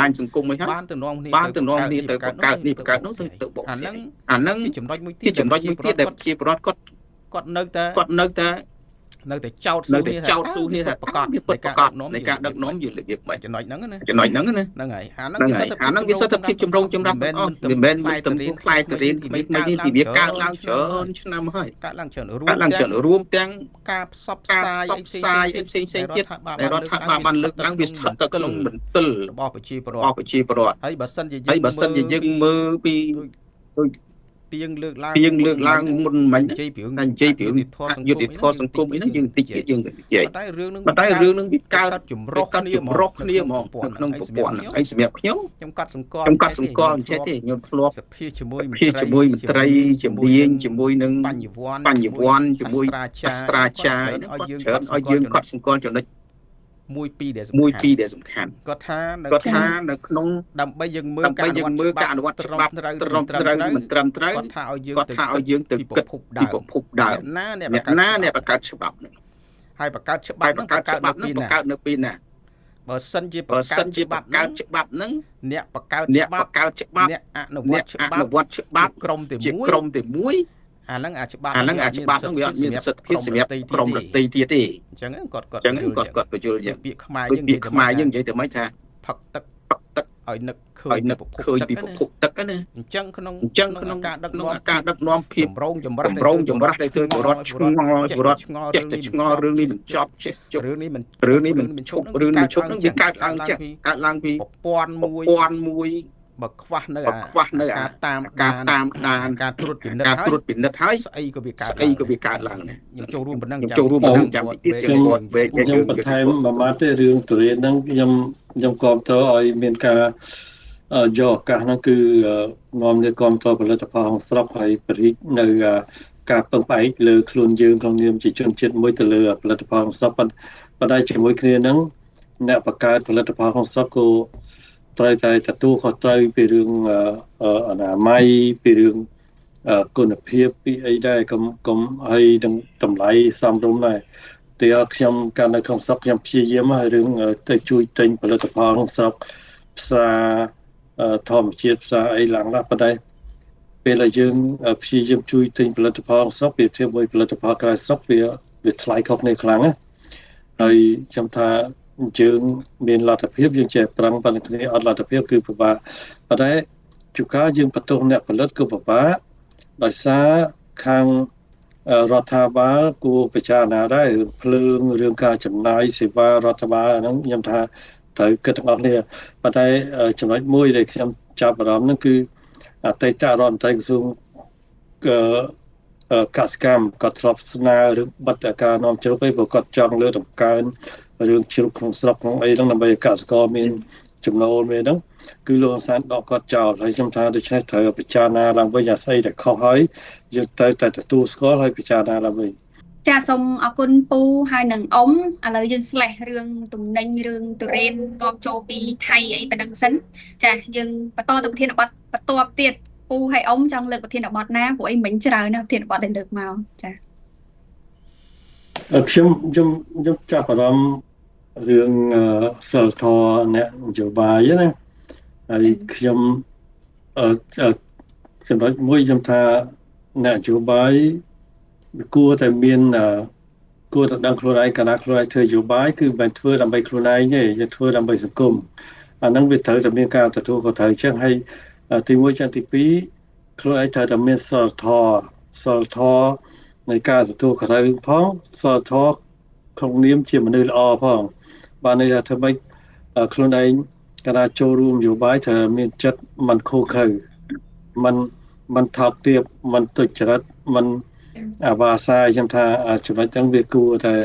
ញសង្គមអីហើយបានទៅនាំគ្នាទៅបង្កើតនេះបង្កើតនោះទៅបកស្រាយអាហ្នឹងជាចំណុចមួយទៀតដែលប្រជាពលរដ្ឋគាត់នៅតែចោតស៊ូនេះថាប្រកាសនៃការដឹកនាំយល់របៀបម៉េចចំណុចហ្នឹងណាហ្នឹងហើយអាហ្នឹងវាសិតតែភាពចម្រុងចម្រាស់ទាំងអស់មិនមែនទំនួលខ្លាយទៅរៀនមិននេះវាកើតឡើងច្រើនឆ្នាំហើយកើតឡើងច្រើនរួមទាំងការផ្សព្វផ្សាយផ្សេងទៀតដែលរដ្ឋាភិបាលបានលើកឡើងវាស្ថិតទៅក្នុងមន្ទិលរបស់ប្រជាពលរដ្ឋហើយបើសិនជាយើងមើលពីទៀងលើកឡើងមុនមិញនិយាយពីរឿងយុត្តិធម៌សង្គមនេះយើងតិចទៀតយើងទៅនិយាយតែរឿងនឹងវាកើតចម្រុះគ្នាហ្មងក្នុងប្រព័ន្ធហ្នឹងហើយសម្រាប់ខ្ញុំកត់សម្គាល់អញ្ចេះទេខ្ញុំធ្លាប់សភាជាមួយមន្ត្រីជំនាញជាមួយនឹងបញ្ញវន្តជាមួយសាស្ត្រាចារ្យឲ្យយើងកត់សម្គាល់ចំណុចមួយពីរដែលសំខាន់គាត់ថានៅក្នុងដើម្បីយើងមើលការអនុវត្តច្បាប់ត្រូវមិនត្រឹមត្រូវគាត់ថាឲ្យយើងទៅគិតពីប្រភពដើមអ្នកណាអ្នកបង្កើតច្បាប់ហ្នឹងហើយបង្កើតច្បាប់ហ្នឹងបង្កើតនៅពីណាបើសិនជាបង្កើតច្បាប់ហ្នឹងអ្នកបង្កើតច្បាប់អ្នកអនុវត្តច្បាប់ក្រុមតែមួយអាហ្នឹងច្បាប់ហ្នឹងវាអត់មានសិទ្ធិភាពសម្រាប់ក្រុមដទៃទៀតទេអញ្ចឹងគាត់បញ្យល់យ៉ាងពាក្យខ្មែរយើងនិយាយទៅមិនថាផឹកទឹកឲ្យនឹកឃើញពីប្រភពទឹកណាអញ្ចឹងក្នុងការដឹកនាំភាពចម្រូងចម្រាស់ដែលធ្វើពលរដ្ឋឆ្ងល់រឿងនេះមិនចប់រឿងនេះមិនឈប់នឹងវាកើតឡើងពីប្រព័ន្ធមួយបើខ្វះនៅការតាមដានការត្រួតពិនិត្យហើយស្អីក៏វាកើតឡើងដែរខ្ញុំចូលរួមប៉ុណ្ណឹងចាំតិចទៀតខ្ញុំបន្ថែមមួយម៉ាត់ទេរឿងទុរេនហ្នឹងខ្ញុំគាំទ្រឲ្យមានការយកឱកាសហ្នឹងគឺនាំគ្នាគាំទ្រផលិតផលក្នុងស្រុកហើយបរិយានៅការពឹងផ្អែកលើខ្លួនយើងក្នុងនាមជាជនជាតិមួយទៅលើផលិតផលក្នុងស្រុកប៉ុន្តែជាមួយគ្នាហ្នឹងអ្នកបង្កើតផលិតផលក្នុងស្រុកក៏ត្រូវតែទទួលខុសត្រូវពីរឿងអនាម័យពីរឿងគុណភាពពីអីដែរកុំឲ្យនឹងតម្លៃសមរម្យដែរតែខ្ញុំកាលនៅក្នុងស្រុកខ្ញុំព្យាយាមឲ្យរឿងទៅជួយទិញផលិតផលក្នុងស្រុកផ្សារធម្មជាតិផ្សារអីឡើងណាប៉ុន្តែពេលដែលយើងព្យាយាមជួយទិញផលិតផលក្នុងស្រុកប្រៀបធៀបvớiផលិតផលក្រៅស្រុកវាថ្លៃខុសគ្នាខ្លាំងណាហើយខ្ញុំថាយើងមានលទ្ធភាពយើងចេះប្រឹងប៉ុន្តែគ្នាអត់លទ្ធភាពគឺពិបាកប៉ុន្តែជួនកាលយើងបន្ទោសអ្នកផលិតក៏ពិបាកដោយសារខាងរដ្ឋាភិបាលគួរពិចារណាដែររឿងភ្លើងរឿងការចំណាយសេវារដ្ឋបាលហ្នឹងខ្ញុំថាត្រូវគិតទាំងអស់គ្នាប៉ុន្តែចំណុចមួយដែលខ្ញុំចាប់អារម្មណ៍ហ្នឹងគឺអតីតរដ្ឋមន្ត្រីក្រសួងកសិកម្មគាត់ធ្លាប់ស្នើរឿងបិទការនាំជ្រូកឯងព្រោះគាត់ចង់លើកតម្កើងរឿងជ្រូកក្នុងស្រុកក្នុងអីហ្នឹងដើម្បីឲ្យកសិករមានចំណូលមានហ្នឹងគឺលោកសានដកគាត់ចោលហើយខ្ញុំថាដូច្នេះត្រូវពិចារណាឡើងវិញអាស្អីដែលខុសហើយយើងត្រូវតែទទួលស្គាល់ហើយពិចារណាឡើងវិញចាសូមអរគុណពូហើយនឹងអ៊ំឥឡូវយើងស្លេះរឿងទំនិញរឿងទុរេនតបចូលពីថៃអីប៉ុណ្ណឹងសិនចាយើងបន្តទៅប្រធានបទបន្ទាប់ទៀតពូហើយអ៊ំចង់លើកប្រធានបទណាព្រោះអីមិញច្រើនណាស់ប្រធានបទដែលលើកមកចាខ្ញុំចាប់អារម្មណ៍រឿងសិលធម៌អ្នកនយោបាយណាហើយខ្ញុំចំណុចមួយខ្ញុំថា នយោបាយគួរតែមានគួរតែដឹងខ្លួនឯងកាលណាខ្លួនឯងធ្វើនយោបាយគឺមិនធ្វើដើម្បីខ្លួនឯងទេយើងធ្វើដើម្បីសង្គមអាហ្នឹងវាត្រូវតែមានការទទួលខុសត្រូវអញ្ចឹងហើយទី1ចាំទី2ខ្លួនឯងត្រូវតែមានសីលធម៌នៃការទទួលខុសត្រូវផងសីលធម៌ក្នុងនាមជាមនុស្សល្អផងបានន័យថាធ្វើម៉េចខ្លួនឯងកាលណាចូលរួមនយោបាយត្រូវមានចិត្តមិនខុសខើមិនថោកទាបមិនទុច្ចរិតមិនអាវាសាខ្ញុំថាចំណុចហ្នឹងវាគួរតែ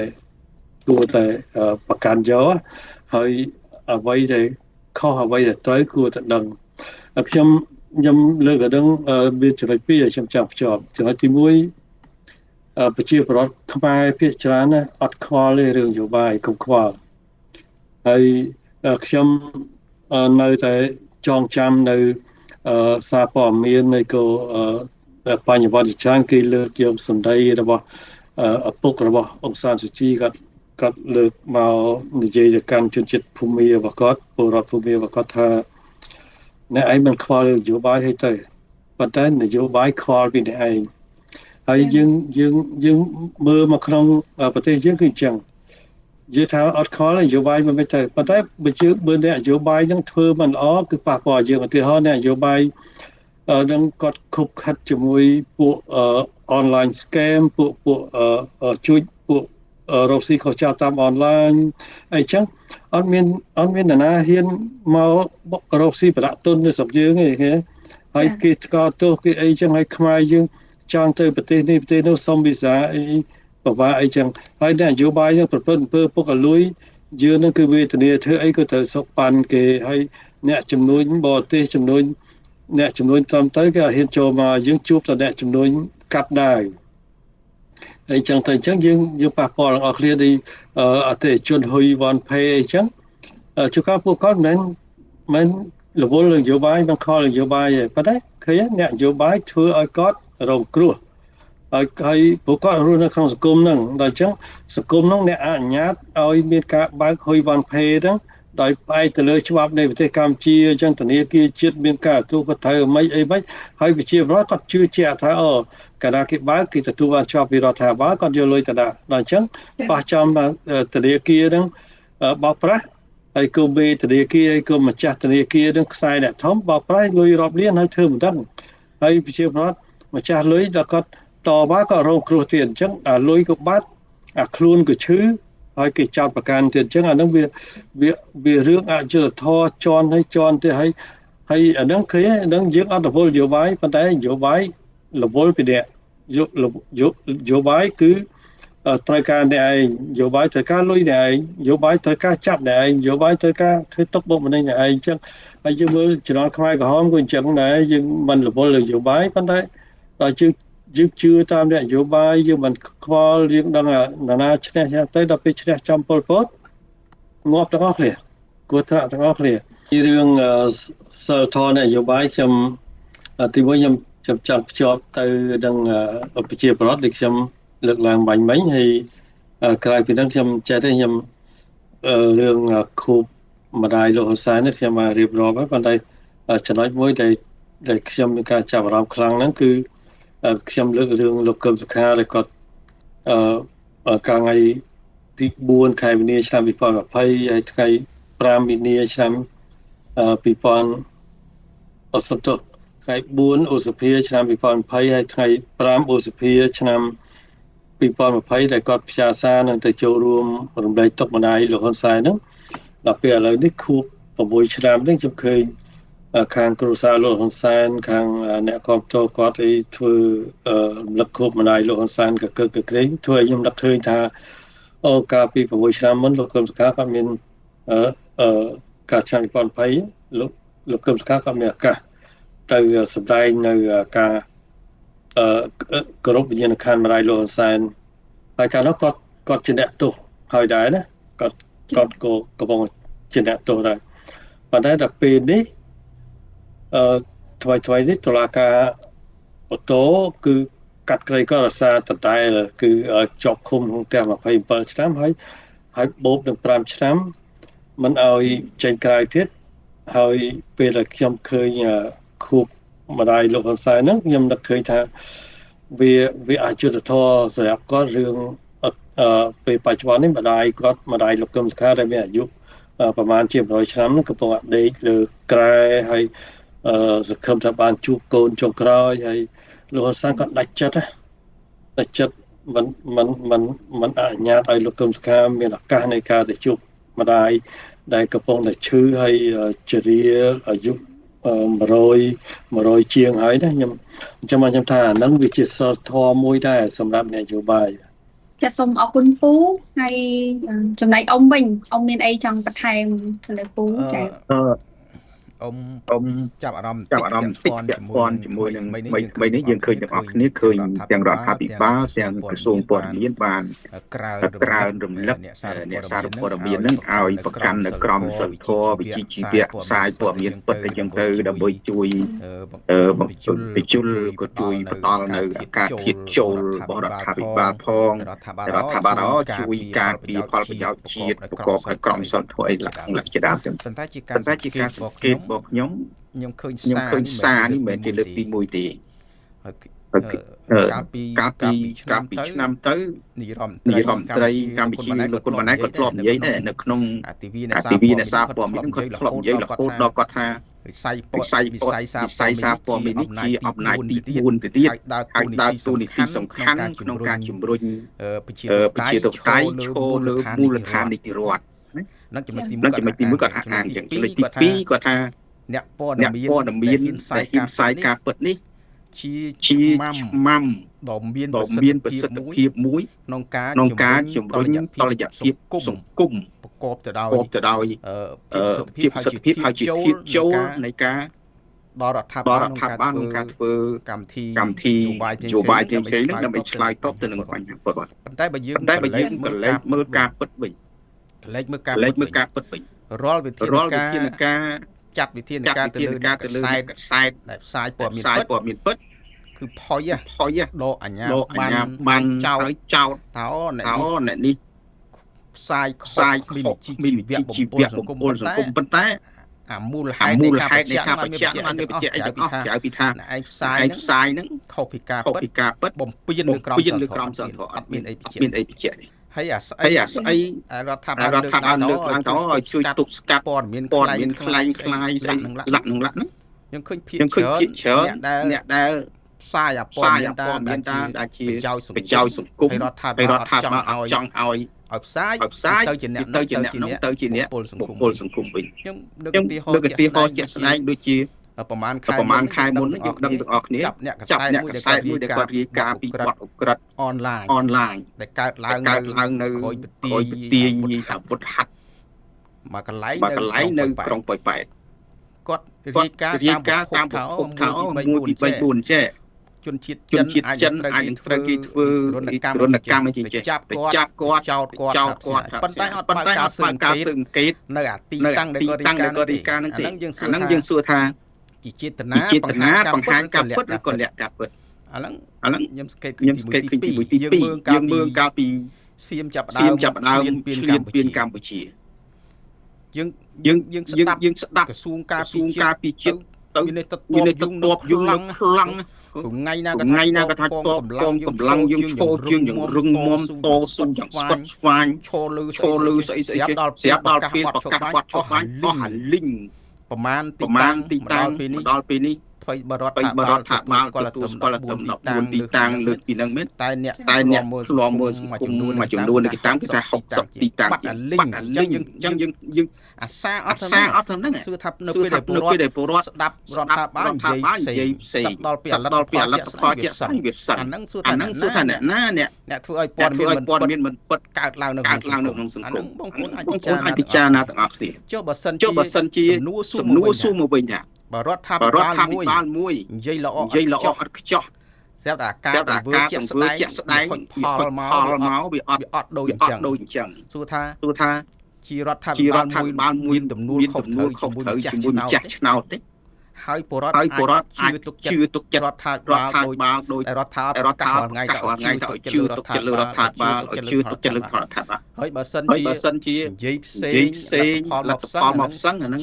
ប្រកាន់យកហើយអ្វីដែលខុសអ្វីដែលត្រូវគួរតែដឹងខ្ញុំលើកដល់វាចំណុចពីរខ្ញុំចង់ភ្ជាប់ចំណុចទី1ប្រជាពលរដ្ឋខ្មែរភាគច្រើនណាអត់ខ្វល់ទេរឿងនយោបាយកុំខ្វល់ហើយខ្ញុំនៅតែចងចាំនៅសារព័ត៌មាននៃក៏បញ្ញវន្តច្រើនគេលើកយកសម្ដីរបស់ឪពុករបស់អង្គសានសុជីគាត់លើកមកនិយាយទៅកាន់ជនជាតិភូមិរបស់គាត់ពលរដ្ឋភូមិរបស់គាត់ថាអ្នកឯងមិនខ្វល់នយោបាយទេទៅប៉ុន្តែនយោបាយខ្វល់ពីអ្នកឯងហើយយើងមើលមកក្នុងប្រទេសយើងគឺអញ្ចឹងនិយាយថាអត់ខ្វល់នយោបាយមិនទៅប៉ុន្តែបើជឿបើអ្នកនយោបាយនឹងធ្វើមិនល្អគឺប៉ះពាល់យើងឧទាហរណ៍អ្នកនយោបាយនឹងគាត់ខុបខិតជាមួយពួកonline scam ពួកជួយពួករកស៊ីខុសច្បាប់តាមអនឡាញអីចឹងអត់មាននរណាហ៊ានមករកស៊ីប្រដាក់ទុននៅស្រុកយើងទេហើយគេថ្កោលទោសគេអីចឹងហើយខ្មែរយើងចង់ទៅប្រទេសនេះប្រទេសនោះសុំវីសាអីពិបាកអីចឹងហើយអ្នកនយោបាយយើងប្រព្រឹត្តអំពើពុករលួយយើងនឹងគឺវេទនាធ្វើអីក៏ត្រូវសុកប៉ាន់គេហើយអ្នកជំនួញបរទេសអ្នកជំនួញត្រឹមទៅគេហ៊ានចូលមកយើងជួបតែអ្នកជំនួញកាត់ដែរអញ្ចឹងទៅអញ្ចឹងយើងប៉ះពាល់ទាំងអស់គ្នាទីអតិថិជនហ៊ុយវ៉ាន់ផេអីចឹងជួនកាលពួកគាត់មិនរវល់នយោបាយមិនខលនយោបាយទេប៉ុន្តែឃើញអ្នកនយោបាយធ្វើឲ្យគាត់រងគ្រោះហើយពួកគាត់រស់នៅក្នុងសង្គមហ្នឹងដល់អញ្ចឹងសង្គមហ្នឹងអ្នកអនុញ្ញាតឲ្យមានការបើកហ៊ុយវ៉ាន់ផេហ្នឹងដោយផ្អែកទៅលើច្បាប់នៃប្រទេសកម្ពុជាអញ្ចឹងធនាគារជាតិមានការទទួលខុសត្រូវអីហើយវិជាប្រវត្តិគាត់ជឿជាក់ថាកាលណាគេបើកគេទទួលបានច្បាប់ពីរដ្ឋាភិបាលគាត់យកលុយទៅដាក់ដល់អញ្ចឹងបោះចំធនាគារហ្នឹងបោកប្រាស់ហើយក៏មេធនាគារហើយក៏ម្ចាស់ធនាគារនឹងខ្សែអ្នកធំបោកប្រាស់លុយរាប់លានហើយធ្វើមិនដឹងហើយវិជាប្រវត្តិម្ចាស់លុយដល់គាត់តបក៏រងគ្រោះទៀតអញ្ចឹងអាលុយក៏បាត់អាខ្លួនក៏ឈឺហើយគេចោទប្រកាន់ទៀតអញ្ចឹងអានឹងវារឿងអយុត្តិធម៌ជន់ទៅហើយអានឹងឃើញអានឹងយើងអត់រវល់នយោបាយប៉ុន្តែនយោបាយរវល់ពីអ្នកនយោបាយគឺត្រូវការអ្នកឯងនយោបាយត្រូវការលុយអ្នកឯងនយោបាយត្រូវការចាប់អ្នកឯងនយោបាយត្រូវការធ្វើទុកបុកម្នេញអ្នកឯងអញ្ចឹងហើយយើងមើលជំនាន់ខ្មែរក្រហមក៏អញ្ចឹងដែរយើងមិនរវល់នយោបាយប៉ុន្តែដល់យើងជឿតាមនយោបាយយើងមិនខ្វល់យើងដឹងណានាឈ្នះទៅដល់ពេលឈ្នះចំប៉ុលពតងាប់ទាំងអស់គ្នាគួរថាទាំងអស់គ្នាពីរឿងសិលធម៌នយោបាយខ្ញុំទីមួយខ្ញុំចង់ភ្ជាប់ទៅនឹងប្រជាពលរដ្ឋដែលខ្ញុំលើកឡើងបាញ់មិញហើយក្រៅពីហ្នឹងខ្ញុំចេះទេខ្ញុំរឿងខូបម្ដាយលោកហ៊ុនសែននេះខ្ញុំមករៀបរាប់ហើយប៉ុន្តែចំណុចមួយដែលខ្ញុំមានការចាប់អារម្មណ៍ខ្លាំងហ្នឹងគឺខ្ញុំលើករឿងលោកកឹមសុខាដែលគាត់កាលថ្ងៃទី4ខែមីនាឆ្នាំ2020ហើយថ្ងៃ5មីនាឆ្នាំ2000ថ្ងៃ4ឧសភាឆ្នាំ2020ហើយថ្ងៃ5ឧសភាឆ្នាំ2020ដែលគាត់ផ្ញើសារនឹងទៅចូលរួមរំលែកទុក្ខម្ដាយលោកហ៊ុនសែនហ្នឹងដល់ពេលឥឡូវនេះខួប6ឆ្នាំនេះខ្ញុំឃើញខាងគ្រួសារលោកហ៊ុនសែនខាងអ្នកគាំទ្រគាត់អីធ្វើរំលឹកខួបម្ដាយលោកហ៊ុនសែនកក្រែងធ្វើឲ្យខ្ញុំនឹកឃើញថាកាលពី6ឆ្នាំមុនលោកកឹមសុខាគាត់មានការឆ្នាំ2020លោកកឹមសុខាគាត់មានឱកាសទៅសម្ដែងនៅការគោរពវិញ្ញាណក្ខន្ធម្ដាយលោកហ៊ុនសែនហើយកាលនោះគាត់ជាអ្នកទោសហើយដែរណាគាត់ក៏កំពុងជាអ្នកទោសដែរប៉ុន្តែដល់ពេលនេះថ្មីនេះតុលាការអូតូគឺកាត់ក្រីក៏រសារដដែលគឺជាប់ឃុំក្នុងផ្ទះ27ឆ្នាំហើយបូកនឹង5ឆ្នាំមិនឲ្យចេញក្រៅទៀតហើយពេលដែលខ្ញុំឃើញខួបម្ដាយលោកហ៊ុនសែនហ្នឹងខ្ញុំនឹកឃើញថា វាអយុត្តិធម៌សម្រាប់គាត់រឿងពេលបច្ចុប្បន្ននេះម្ដាយលោកកឹមសុខាដែលមានអាយុប្រហែលជា100ឆ្នាំហ្នឹងកំពុងអាដេកលើក្រែហើយសង្ឃឹមថាបានជួបកូនចុងក្រោយហើយលោកហ៊ុនសែនគាត់ដាច់ចិត្តមិនអនុញ្ញាតឲ្យលោកកឹមសុខាមានឱកាសនៃការទៅជួបម្ដាយដែលកំពុងតែឈឺហើយជរាអាយុ100ជាងហើយណាខ្ញុំថាអាហ្នឹងវាជាសីលធម៌មួយដែរសម្រាប់នយោបាយចាសូមអរគុណពូហើយចំណែកអ៊ំវិញអ៊ំមានអីចង់បន្ថែមលើពូចាអ៊ំចាប់អារម្មណ៍តិចពាក់ព័ន្ធជាមួយនឹង3នេះយើងឃើញទាំងអស់គ្នាឃើញទាំងរដ្ឋាភិបាលទាំងក្រសួងព័ត៌មានបានក្រើនរំលឹកអ្នកសារព័ត៌មាននឹងឲ្យប្រកាន់នៅក្រមសីលធម៌វិជ្ជាជីវៈផ្សាយព័ត៌មានពិតអញ្ចឹងទៅដើម្បីជួយបញ្ជូលក៏ជួយផ្ដល់នៅការធៀបចូលរបស់រដ្ឋាភិបាលផងរដ្ឋាភិបាលជួយការពារផលប្រយោជន៍ជាតិប្រកបដោយក្រមសីលធម៌អីលក្ខជាដើមចឹងប៉ុន្តែជាការសង្កេតរបស់ខ្ញុំឃើញសារនេះមិនមែនជាលើកទី1ទេកាលពីឆ្នាំទៅនាយរដ្ឋមន្ត្រីកម្ពុជាលោកគុណម៉ាណែតគាត់ធ្លាប់និយាយដែរនៅក្នុងទិវាអ្នកសារព័ត៌មានគាត់ធ្លាប់និយាយរហូតដល់គាត់ថាវិស័យសារព័ត៌មាននេះជាអំណាចទី4ទៅទៀតហើយដើរតួនាទីសំខាន់ក្នុងការជំរុញប្រជាធិបតេយ្យឈរលើមូលដ្ឋាននីតិរដ្ឋនឹងចំណុចទី1គាត់អាងយ៉ាងចំណុចទី2គាត់ថាអ្នកព័ត៌មានដែលហ៊ានផ្សាយការពិតនេះជាឆ្មាំដ៏មានប្រសិទ្ធភាពមួយក្នុងការជំរុញតុល្យភាពសង្គមប្រកបទៅដោយភាពសិទ្ធិភាពហើយជាធៀបចូលនៃការដល់រដ្ឋាភិបាលក្នុងការធ្វើកម្មវិធីនយោបាយផ្សេងៗដើម្បីឆ្លើយតបទៅនឹងបញ្ហាពិតប៉ុន្តែបើយើងក៏លេចមើលការពិតវិញរាល់វិធានការចាត់វិធានការទៅលើខ្សែដែលផ្សាយព័ត៌មានពិតគឺផុយដកអាញាបានចោតតោអ្នកនេះផ្សាយមានវិជ្ជាជីវៈបំពុលសង្គមប៉ុន្តែអាមូលហេតុនៃការបញ្ជាក់បានបញ្ជាក់អីទាំងអស់ក្រៅពីថាឯងផ្សាយហ្នឹងខុសពីការពិតបំពេញលើក្រមសីលធម៌អត់មានអីបញ្ជាក់នេះហើយអាស្អីរដ្ឋាភិបាលលើកឡើងទៅឲ្យជួយទប់ស្កាត់ព័ត៌មានខ្លាំងស្អីលាក់ហ្នឹងខ្ញុំឃើញភាគច្រើនអ្នកដែលផ្សាយព័ត៌មានដែលជាប្រយោជន៍សង្គមរដ្ឋាភិបាលចង់ឲ្យផ្សាយទៅជាអ្នកបំពុលសង្គមវិញខ្ញុំលើកឧទាហរណ៍ជាក់ស្ដែងដូចជាប្រហែលខែមុនយើងដឹងទាំងអស់គ្នាចាប់អ្នកកសែតមួយដែលគាត់រាយការណ៍ពីបទឧក្រិដ្ឋអនឡាញដែលកើតឡើងនៅក្រោយប្រទាយអាវុធហត្ថមកកន្លែងនៅក្រុងប៉ោយប៉ែតគាត់រាយការណ៍តាមប្រភពថា1 2 3 4ចេះជនជាតិចិនអាចនឹងត្រូវគេធ្វើរនកម្មអីចេះចាប់គាត់ចោតគាត់ប៉ុន្តែអត់បើកការស៊ើបអង្កេតនៅអាទីតាំងដែលគាត់រាយការណ៍ហ្នឹងទេអាហ្នឹងយើងសួរថាជាចេតនាបង្ហាញការពិតឬក៏លាក់ការពិតអាហ្នឹងខ្ញុំសង្កេតឃើញទី1ទី2យើងមើលកាលពីសៀមចាប់ដើមឈ្លានពានកម្ពុជាយើងស្ដាប់ក្រសួងការពារជាតិទៅមានទៅតបយងនឹងខ្លាំងថ្ងៃណាក៏ថាតបកម្លាំងយើងឈរជើងយ៉ាងរឹងមាំតស៊ូយ៉ាងស្វិតស្វាញឈរលើស្អីស្ាប់ដល់ពេលប្រកាសបាត់ចុះបាញ់អស់អាលីងប្រមាណទីតាំងដល់ពេលនេះថ្មីបរដ្ឋាភិបាលគាត់ទទួល14ទីតាំងលើកពីនឹងមែនតែអ្នកឆ្លងមើលសង្គមមួយចំនួនទីតាំងគឺថា60ទីតាំងបាត់អាលីងអញ្ចឹងយើងអាសាអត់ហ្នឹងសួរថានៅពេលដែលពលរដ្ឋស្ដាប់រដ្ឋាភិបាលនិយាយផ្សេងដល់ពេលផលជាក់ស្ដែងវាផ្សឹងអាហ្នឹងសួរថាអ្នកណាអ្នកធ្វើឲ្យព័ត៌មានមិនពិតកើតឡើងនៅក្នុងសង្គមបងប្អូនអាចពិចារណាទាំងអស់គ្នាចុះបើសិនជាសំណួរសួរមកវិញថាបើរដ្ឋាភិបាលមួយនិយាយល្អអត់ខ្ចោះស្រាប់តែការធ្វើជាក់ស្ដែងផលមកវាអត់ដូចអញ្ចឹងសួរថាជារដ្ឋាភិបាលមួយមានទំនួលខុសត្រូវជាមួយម្ចាស់ឆ្នោតទេហើយពលរដ្ឋអាចជឿទុកចិត្តរដ្ឋាភិបាលដោយរដ្ឋាភិបាលថ្ងៃទៅជឿទុកចិត្តលើរដ្ឋាភិបាលជឿទុកចិត្តលើរដ្ឋាភិបាល ហើយបើសិនជានិយាយផ្សេងលទ្ធផលមកផ្សឹងអាហ្នឹង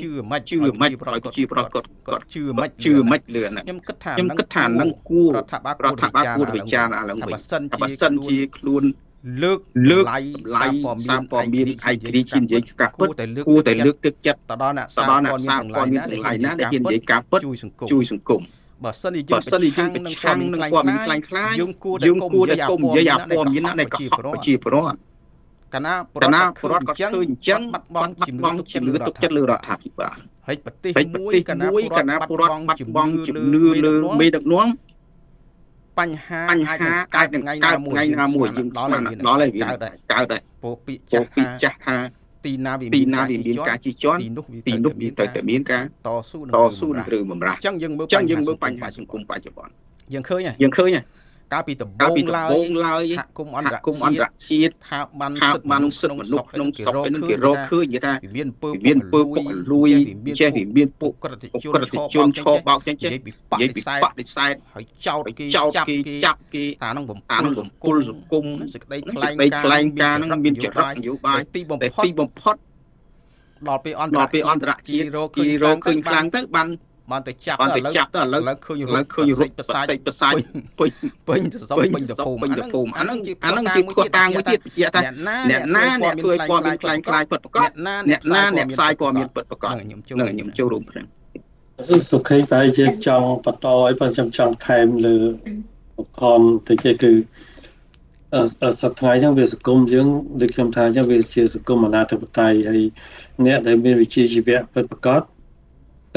ជឿមិនប្រជាប្រដ្ឋគាត់ជឿមិនលើអាហ្នឹងខ្ញុំគិតថាហ្នឹងគួររដ្ឋាភិបាលគួរវិចារណាឡើងវិញបើសិនជាខ្លួនលើកតម្លៃសារព័ត៌មានឯករាជ្យជានិយាយការពិតគួរតែលើកទឹកចិត្តទៅដល់អ្នកសារព័ត៌មានទាំងឡាយណាដែលនិយាយការពិតជួយសង្គមបើសិនជាយើងប្រឆាំងនឹងព័ត៌មានខ្លាំងៗយើងគួរតែគុំនិយាយអាព័ត៌មានណាដែលកុហកប្រជាពលរដ្ឋកាលណាពលរដ្ឋគាត់ឃើញអញ្ចឹងបាត់បង់ជំនឿទុកចិត្តលើរដ្ឋាភិបាលហើយប្រទេសមួយកាលណាពលរដ្ឋបាត់បង់ជំនឿលើមេដឹកនាំបញ្ហាអាចនឹងថ្ងៃណាមួយយើងស្មានដល់ហើយវាកើតដែរពោលពាក្យចាស់ថាទីណាវាមានការជិះជាន់ទីនោះវាត្រូវតែមានការតស៊ូនឹងរឿងបំរាស់អញ្ចឹងយើងមើលបញ្ហាសង្គមបច្ចុប្បន្នយើងឃើញកាលពីដំបូងឡើយសហគមន៍អន្តរជាតិថាបានសិទ្ធិមនុស្សក្នុងស្រុកនឹងគេរកឃើញគេថាមានពើពុករលួយចេះមានពួកក្រិតជនឈរបោកចេះនិយាយពីបដិសេធហើយចោតគេចាប់គេថានឹងបំពុលសង្គមសេចក្តីថ្លែងការណ៍នឹងមានចរិតនយោបាយទីបំផុតដល់ពេលអន្តរជាតិគេរកឃើញខ្លាំងទៅបានតែចាប់ទៅឥឡូវឃើញរត់ប្រសាយពេញទៅសុំពេញទៅភូមិអាហ្នឹងជាភ័ស្តុតាងមួយទៀតបញ្ជាក់ថាអ្នកណាអ្នកធ្វើឲ្យព័ត៌មានខ្លាំងៗពិតប្រាកដអ្នកណាអ្នកផ្សាយព័ត៌មានពិតប្រាកដខ្ញុំចូលរួមព្រឹងសុខេប្រហែលជាចង់បន្តឲ្យបើខ្ញុំចង់ថែមលើខនតិចគឺសប្តាហ៍ចឹងវាសង្គមយើងដូចខ្ញុំថាចឹងវាជាសង្គមអនាធិបតេយ្យហើយអ្នកដែលមានវិជ្ជាជីវៈពិតប្រាកដ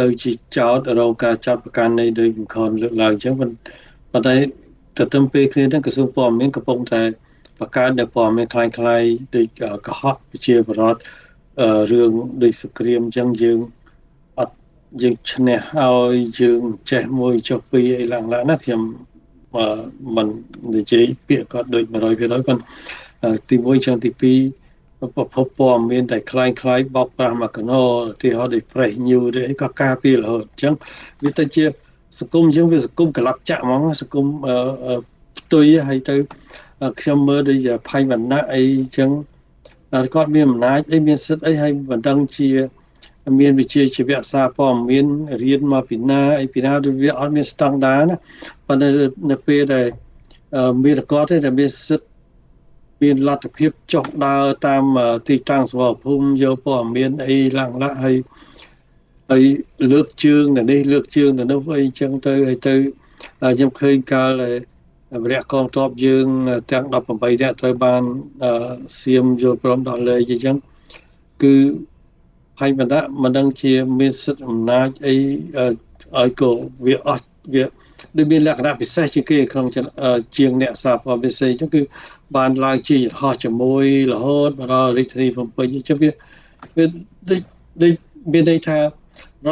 ទៅជាចោតរងការចាប់ប្រកាន់នៃដោយបង្ខំលើកឡើងអញ្ចឹងប៉ុន្តែទន្ទឹមពេលគ្នាហ្នឹងក្រសួងព័ត៌មានកំពុងតែបង្កើតនៅព័ត៌មានคล้ายៗដូចកុហកប្រជាពលរដ្ឋរឿងដូចសង្គ្រាមអញ្ចឹងយើងឈ្នះហើយយើងចេះមួយចុះពីរអីឡើងណាខ្ញុំមិននិយាយពាក្យគាត់ដូច 100% ប៉ុន្តែទី1ចឹងទី2ប្រភពព័ត៌មានតែคล้ายបោកប្រាស់មកកណោទីហោដូច fresh news ទេក៏ការពាររហូតអញ្ចឹងវាទៅជាសង្គមយើងវាសង្គមកលប់ចាក់ហ្មងសង្គមផ្ទុយហើយទៅខ្ញុំមើលដូចផៃបណ្ណៈអីអញ្ចឹងគាត់មានអំណាចអីមានសិទ្ធិអីហើយមិនដឹងជាមានវិជាជីវៈសារព័ត៌មានរៀនមកពីណាអីពីណាវាអត់មានស្តង់ដារណាប៉ុន្តែនៅពេលដែលមានគាត់ទេតែមានសិទ្ធិមានលទ្ធភាពចុះដើរតាមទីតាំងសវភូមិយកព័ត៌មានអីឡើងហើយលើកជើងទៅនេះលើកជើងទៅនោះអីចឹងទៅហើយទៅខ្ញុំឃើញកាលវរៈកងទ័ពយើងទាំង18នាក់ត្រូវបានសៀមយកព្រមដល់លេខអញ្ចឹងគឺផៃបណ្ណៈមិនដឹងជាមានសិទ្ធិអំណាចអីឲ្យក៏វាអស់វាដូចមានលក្ខណៈពិសេសជាងគេក្នុងជាងអ្នកសារព័ត៌មានផ្សេងអញ្ចឹងគឺបានឡើងជាយន្តហោះជាមួយរហូតមកដល់រាជធានីភ្នំពេញអញ្ចឹងវាដូចមានន័យថារ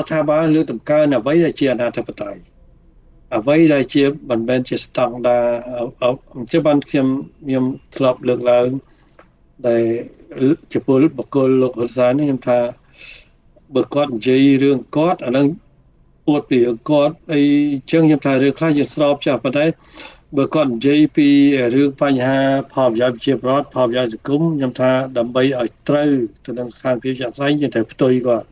ដ្ឋាភិបាលលើកតម្កើងអ្វីដែលជាអនាធិបតេយ្យអ្វីដែលជាមិនមែនជាស្តង់ដារអញ្ចឹងបានខ្ញុំធ្លាប់លើកឡើងដែលជាពលបុគ្គលលោកហ៊ុនសែននេះខ្ញុំថាបើគាត់និយាយរឿងគាត់អានឹងអួតពីរឿងគាត់អីចឹងខ្ញុំថារឿងខ្លះយើងស្របចាស់ប៉ុន្តែបើគាត់និយាយពីរឿងបញ្ហាផលប្រយោជន៍ប្រជាពលរដ្ឋផលប្រយោជន៍សង្គមខ្ញុំថាដើម្បីឲ្យត្រូវទៅនឹងស្ថានភាពជាក់ស្ដែងយើងត្រូវផ្ទុយគាត់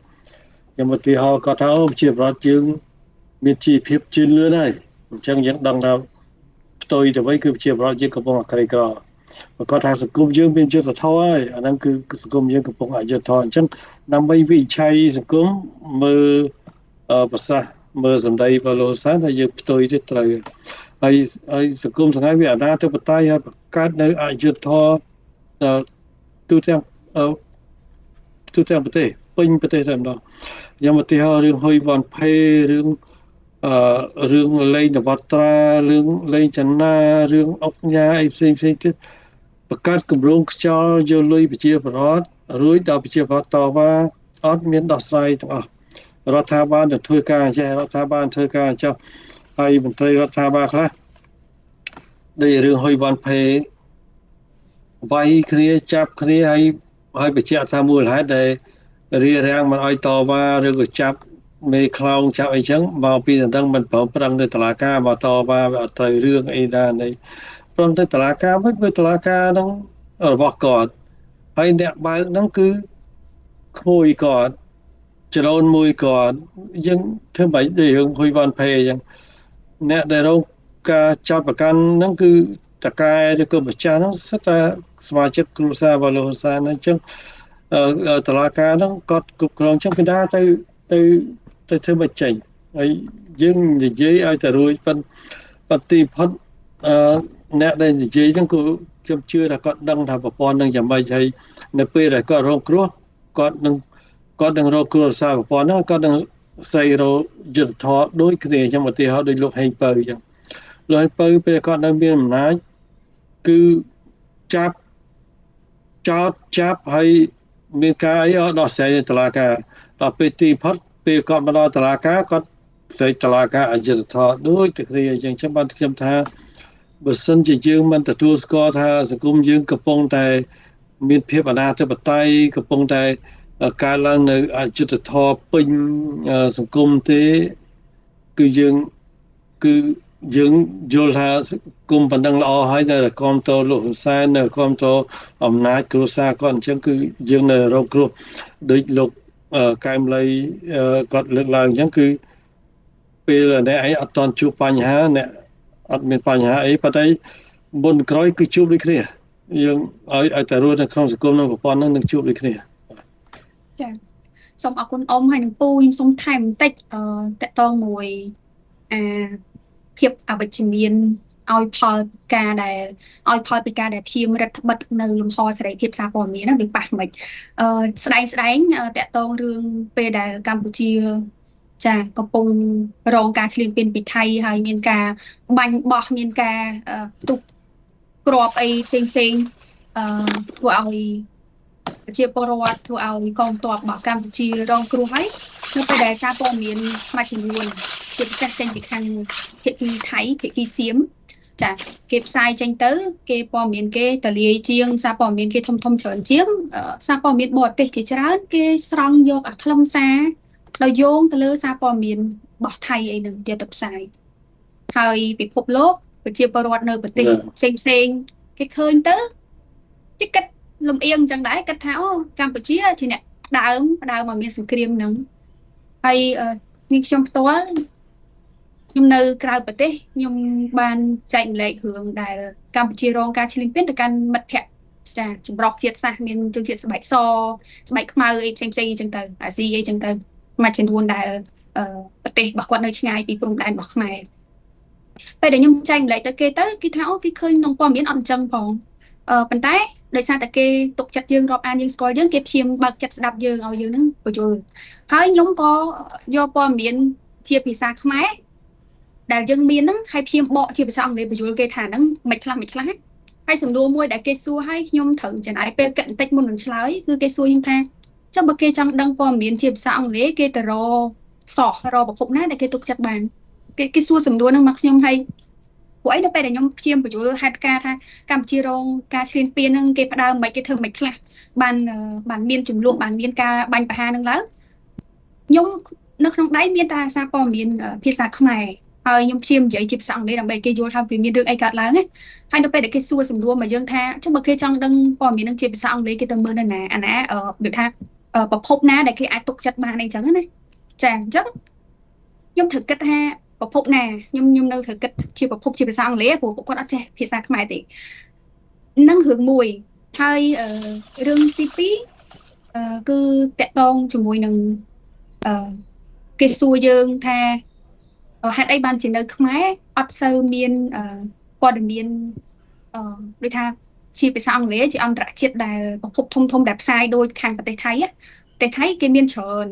ខ្ញុំឧទាហរណ៍គាត់ថាប្រជាពលរដ្ឋយើងមានជីវភាពជឿនលឿនហើយអញ្ចឹងយើងដឹងថាផ្ទុយទៅវិញគឺប្រជាពលរដ្ឋយើងកំពុងក្រីក្របើគាត់ថាសង្គមយើងមានយុត្តិធម៌ហើយអាហ្នឹងគឺសង្គមយើងកំពុងអយុត្តិធម៌អញ្ចឹងដើម្បីវិនិច្ឆ័យសង្គមមើលប្រសាសន៍មើលសម្ដីរបស់លោកសានហើយយើងផ្ទុយទៅត្រូវហើយសង្គមថ្ងៃវាអនាធិបតេយ្យហើយបង្កើតនៅអយុត្តិធម៌ទូទាំងប្រទេសពេញប្រទេសតែម្ដងខ្ញុំឧទាហរណ៍រឿងហ៊ុយវ៉ាន់ផេរឿងលេងនវត្រារឿងលេងចនារឿងអុកញ៉ាអីផ្សេងទៀតបង្កើតគម្រោងខ្យល់យកលុយប្រជាពលរដ្ឋរួចដល់ប្រជាពលរដ្ឋតវ៉ាអត់មានដោះស្រាយទាំងអស់រដ្ឋាភិបាលទៅធ្វើការចេះរដ្ឋាភិបាលធ្វើការចុះហើយមន្ត្រីរដ្ឋាភិបាលខ្លះដូចរឿងហ៊ុយវ៉ាន់ផេវាយគ្នាចាប់គ្នាហើយបញ្ជាក់ថាមូលហេតុដែលរារាំងមិនឲ្យតវ៉ាឬក៏ចាប់មេខ្លោងចាប់អីចឹងមកពីដល់មិនប្រឹងប្រែងទៅតុលាការមកតវ៉ាវាអត់ត្រូវរឿងអីដែរនៃព្រមទៅតុលាការវិញព្រោះតុលាការហ្នឹងរបស់គាត់ ហើយអ្នកបើកហ្នឹងគឺក្មួយគាត់ចរនមួយគាត់យើងធ្វើមិនដូចរឿងហួយវ៉ាន់ផេអញ្ចឹងអ្នកដែលរងការចោទប្រកាន់ហ្នឹងគឺតកែឬក៏ម្ចាស់ហ្នឹងសិតតែសមាជិកគ្រួសាររបស់លោកហ៊ុនសែនអញ្ចឹងតឡាការហ្នឹងគាត់គ្រប់គ្រងអញ្ចឹងពីណាទៅធ្វើមិនចេញហើយយើងនិយាយឲ្យតែរួចប៉ុន្តែផុតអ្នកដែលនិយាយហ្នឹងក៏ខ្ញុំជឿថាគាត់ដឹងថាប្រព័ន្ធនឹងយ៉ាងម៉េចហើយនៅពេលដែលគាត់រងគ្រោះគាត់នឹងរកគ្រោះសារប្រព័ន្ធហ្នឹងគាត់នឹងស្ដីរយុទ្ធធរដូចគ្នាអញ្ចឹងឧទាហរណ៍ដូចលោកហេងពៅអញ្ចឹងលោកហេងពៅពេលគាត់នៅមានអំណាចគឺចាប់ចោតចាប់ហើយមានការអីដោះស្រាយនៅតុលាការដល់ពេលទីផុតពេលគាត់មកដល់តុលាការគាត់ស្ដីតុលាការអយុត្តិធម៌ដូចតែគ្នាអញ្ចឹងបានខ្ញុំថាបើសិនជាយើងមិនទទួលស្គាល់ថាសង្គមយើងកំពុងតែមានភាពអនាធិបតេយ្យកំពុងតែកើតឡើងនៅអយុត្តិធម៌ពេញសង្គមទេគឺយើងយល់ថាគុំប៉ុណ្ណឹងល្អហើយនៅតែគ្រប់តលោកហ៊ុនសែននៅគ្រប់តអំណាចគ្រួសារគាត់អញ្ចឹងគឺយើងនៅរងគ្រោះដូចលោកកែមលីគាត់លើកឡើងអញ្ចឹងគឺពេលអ្នកឯងអត់តន់ជួបបញ្ហាអ្នកអត់មានបញ្ហាអីប៉ុន្តែមុនក្រោយគឺជួបដូចគ្នាយើងឲ្យតែរស់នៅក្នុងសង្គមនឹងប្រព័ន្ធនឹងជួបដូចគ្នាចាសូមអរគុណអ៊ំហើយនឹងពូខ្ញុំសូមថែមបន្តិចតកតងមួយភាពអវិជ្ជមានឲ្យផលការដែលឲ្យផលពីការដែលព្យាយាមរដ្ឋបិទនៅលំហសេរីភាពសារព័ត៌មានហ្នឹងវាប៉ះមិនស្ដែងតកតងរឿងពេលដែលកម្ពុជាចាកំពុងរងការឈ្លានពានពីថៃហើយមានការបាញ់បោះមានការទុកគ្រាប់អីផ្សេងធ្វើឲ្យប្រជាពលរដ្ឋធ្វើឲ្យកងទ័ពរបស់កម្ពុជារងគ្រោះហើយនៅពេលដែលសារព័ត៌មានមួយចំនួនជាពិសេសចេញពីខាងភាគីថៃភាគីសៀមចាគេផ្សាយចេញទៅគេព័ត៌មានគេតលាយជាងសារព័ត៌មានគេធំច្រើនជាងសារព័ត៌មានបរទេសជាច្រើនគេស្រង់យកអាខ្លឹមសារដោយយោងទៅលើសារព័ត៌មានរបស់ថៃអីនឹងយកទៅផ្សាយហើយពិភពលោកប្រជាពលរដ្ឋនៅប្រទេសផ្សេងគេឃើញទៅគេគិតលំអៀងអញ្ចឹងដែរគិតថាអូកម្ពុជាជាអ្នកដើមមកមានសង្គ្រាមហ្នឹងហើយខ្ញុំផ្ទាល់ខ្ញុំនៅក្រៅប្រទេសខ្ញុំបានចែកម្លែករឿងដែលកម្ពុជារងការឈ្លានពានទៅកាន់មិត្តភ័ក្តិចាចម្រុះជាតិសាសន៍មានជនជាតិស្បែកសស្បែកខ្មៅអីផ្សេងអញ្ចឹងទៅអាស៊ីអីអញ្ចឹងទៅមួយចំនួនដែលប្រទេសរបស់គាត់នៅឆ្ងាយពីព្រំដែនរបស់ខ្មែរពេលដែលខ្ញុំចែកម្លែកទៅគេថាអូគេឃើញក្នុងព័ត៌មានអត់អញ្ចឹងផងប៉ុន្តែដោយសារតែគេទុកចិត្តយើងរាប់អានយើងស្គាល់យើងគេព្យាយាមបើកចិត្តស្ដាប់យើងឲ្យយើងនឹងបញ្យល់ហើយខ្ញុំក៏យកព័ត៌មានជាភាសាខ្មែរដែលយើងមានហ្នឹងហើយព្យាយាមបកជាភាសាអង់គ្លេសបញ្យល់គេថាហ្នឹងមិនខ្លះហើយសំណួរមួយដែលគេសួរឲ្យខ្ញុំត្រូវចំណាយពេលគិតបន្តិចមុននឹងឆ្លើយគឺគេសួរខ្ញុំថាចុះបើគេចង់ដឹងព័ត៌មានជាភាសាអង់គ្លេសគេទៅរប្រភពណាដែលគេទុកចិត្តបានគេសួរសំណួរហ្នឹងមកខ្ញុំហើយពួកអីនៅពេលដែលខ្ញុំព្យាយាមបញ្យល់ហេតុការថាកម្ពុជារងការឈ្លានពានហ្នឹងគេផ្ដើមមិនគេធ្វើមិនខ្លះបានមានចំនួនបានមានការបាញ់ប្រហារហ្នឹងឡើងខ្ញុំនៅក្នុងដៃមានតែសារព័ត៌មានភាសាខ្មែរហើយខ្ញុំព្យាយាមនិយាយជាភាសាអង់គ្លេសដើម្បីគេយល់ថាវាមានរឿងអីកើតឡើងណាហើយនៅពេលដែលគេសួរសំណួរមកយើងថាចុះបើគេចង់ដឹងព័ត៌មានហ្នឹងជាភាសាអង់គ្លេសគេទៅមើលនៅណាអាណាដូចថាប្រភពណាដែលគេអាចទុកចិត្តបានអីចឹងណាចាអញ្ចឹងខ្ញុំត្រូវគិតថាប្រភពណាខ្ញុំនៅត្រូវគិតជាប្រភពជាភាសាអង់គ្លេសព្រោះពួកគាត់អត់ចេះភាសាខ្មែរទេនឹងរឿងមួយហើយរឿងទី2គឺតកតងជាមួយនឹងគេសួរយើងថាហេតុអីបានជានៅខ្មែរអត់សូវមានព័ត៌មានដូចថាជាភាសាអង់គ្លេសជាអន្តរជាតិដែលប្រភពធំដែលផ្សាយដោយខាងប្រទេសថៃគេមានច្រើន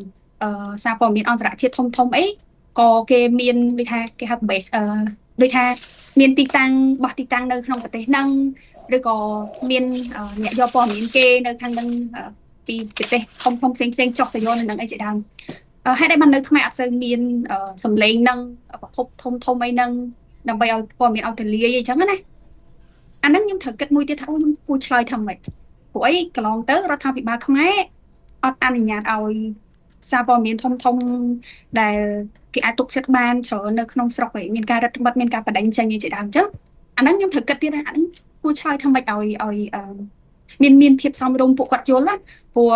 សារព័ត៌មានអន្តរជាតិធំអីក៏គេមានដូចថាគេហៅ base ដូចថាមានទីតាំងបោះទីតាំងនៅក្នុងប្រទេសហ្នឹងឬក៏មានអ្នកយកព័ត៌មានគេនៅខាងហ្នឹងពីប្រទេសធំផ្សេងចុះទៅយកនៅនឹងអីជាដើមហេតុអីបាននៅខ្មែរអត់សូវមានសម្លេងហ្នឹងប្រភពធំអីហ្នឹងដើម្បីឲ្យព័ត៌មានឲ្យទលាយអីចឹងណាអាហ្នឹងខ្ញុំត្រូវគិតមួយទៀតថាអូខ្ញុំគួរឆ្លើយថាម៉េចព្រោះអីកន្លងទៅរដ្ឋាភិបាលខ្មែរអត់អនុញ្ញាតឲ្យសារព័ត៌មានធំដែលគេអាចទុកចិត្តបានច្រើននៅក្នុងស្រុកឯងមានការរដ្ឋបិទមានការបដិញ្ញចេញជាដើមអញ្ចឹងអាហ្នឹងខ្ញុំត្រូវគិតទៀតណាអាហ្នឹងគួរឆ្លើយថាម៉េចឲ្យ មានភាពសមរម្យពួកគាត់យល់ណាព្រោះ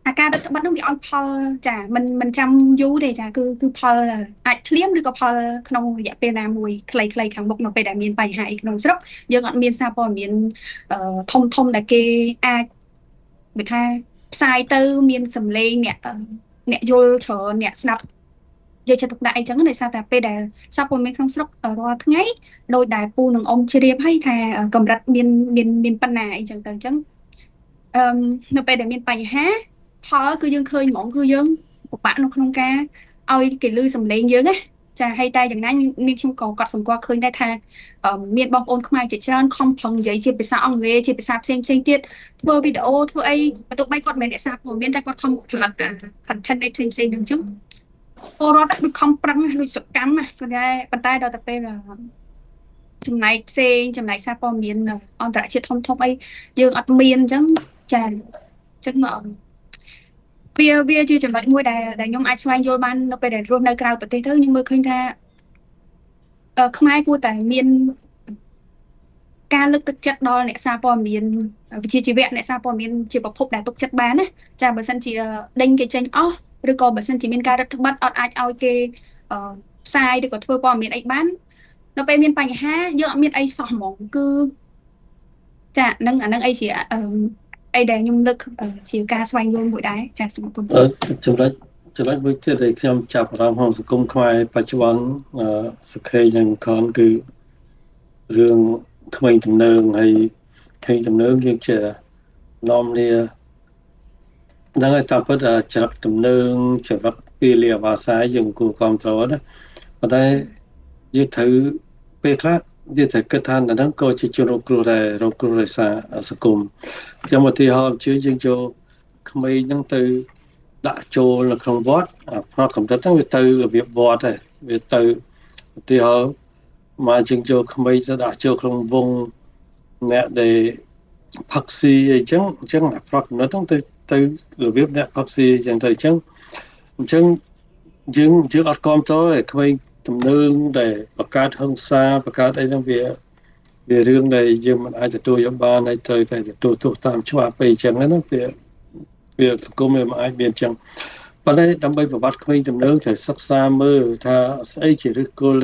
អាការរដ្ឋបတ်នោះវាឲ្យផលចាមិនចាំយូរទេចាគឺផលអាចភ្លាមឬក៏ផលក្នុងរយៈពេលណាមួយខ្លីៗខាងមុខនៅពេលដែលមានបញ្ហាអីក្នុងស្រុកយើងអត់មានសារព័ត៌មានធំដែលគេអាចវាថាផ្សាយទៅមានសម្លេងអ្នកយល់ច្រើនអ្នកស្ដាប់យកចិត្តទុកដាក់អីចឹងដោយសារតែពេលដែលសារព័ត៌មានក្នុងស្រុករាល់ថ្ងៃដោយដែលពូនឹងអ៊ំជ្រាបឲ្យថាកម្រិតមានប៉ុណ្ណាអីចឹងទៅអញ្ចឹងនៅពេលដែលមានបញ្ហាផលគឺយើងឃើញហ្មងគឺយើងពិបាកនៅក្នុងការឲ្យគេឮសំឡេងយើងណាចាហើយតែយ៉ាងណានាងខ្ញុំក៏កត់សម្គាល់ឃើញដែរថាមានបងប្អូនខ្មែរជាច្រើនខំប្រឹងនិយាយជាភាសាអង់គ្លេសជាភាសាផ្សេងទៀតធ្វើវីដេអូធ្វើអីបើទោះបីគាត់មិនអ្នកសារព័ត៌មានតែគាត់ខំផលិត content ផ្សេងហ្នឹងចឹងពលរដ្ឋដូចខំប្រឹងដូចសកម្មណាប៉ុន្តែដល់ទៅពេលចំណែកផ្សេងចំណែកសារព័ត៌មានអន្តរជាតិធំអីយើងអត់មានអញ្ចឹងចាអញ្ចឹងវាជាចំណុចមួយដែលខ្ញុំអាចស្វែងយល់បាននៅពេលដែលរស់នៅក្រៅប្រទេសទៅខ្ញុំមើលឃើញថាខ្មែរគួរតែមានការលើកទឹកចិត្តដល់អ្នកសារព័ត៌មានវិជ្ជាជីវៈអ្នកសារព័ត៌មានជាប្រភពដែលទុកចិត្តបានណាចាបើសិនជាដេញគេចេញអស់ឬក៏បើសិនជាមានការរដ្ឋបတ်អត់អាចឲ្យគេផ្សាយឬក៏ធ្វើព័ត៌មានអីបាននៅពេលមានបញ្ហាយើងអត់មានអីសោះហ្មងគឺចានឹងអានឹងអីជាអីដែលខ្ញុំលើកជាការស្វែងយល់មួយដែរចាសូមអរគុណចំណុចមួយទៀតដែលខ្ញុំចាប់អារម្មណ៍ក្នុងសង្គមខ្មែរបច្ចុប្បន្នសុខេយ៉ាងខនគឺរឿងក្មេងទំនើងហើយក្មេងទំនើងយើងជានាំនេះហ្នឹងហើយតាមពិតចរិតទំនើងចរិតពាលាភាសាយើងគួរគ្រប់គ្រងណាប៉ុន្តែយើងត្រូវពេលខ្លះយើងត្រូវគិតថាហ្នឹងក៏ជាជនរងគ្រោះដែររងគ្រោះដោយសារសង្គមខ្ញុំឧទាហរណ៍យើងចូលក្មេងហ្នឹងទៅដាក់ចូលនៅក្នុងវត្តផ្នត់កំណត់ហ្នឹងវាទៅរបៀបវត្តដែរវាទៅឧទាហរណ៍មកយើងចូលក្មេងទៅដាក់ចូលក្នុងវងអ្នកដែលផឹកស៊ីអីចឹងផ្នត់កំណត់ហ្នឹងទៅរបៀបអ្នកផឹកស៊ីចឹងទៅចឹងយើងអត់គ្រប់គ្រងទេក្មេងទំនើងដែលបង្កើតហិង្សាបង្កើតអីហ្នឹងវារឿងដែលយើងមិនអាចទទួលយកបានហើយត្រូវតែទទួលទោសតាមច្បាប់អីចឹងណាវាសង្គមវាមិនអាចមានចឹងប៉ុន្តែដើម្បីប្រវត្តិក្មេងទំនើងត្រូវសិក្សាមើលថាស្អីជាឫសគល់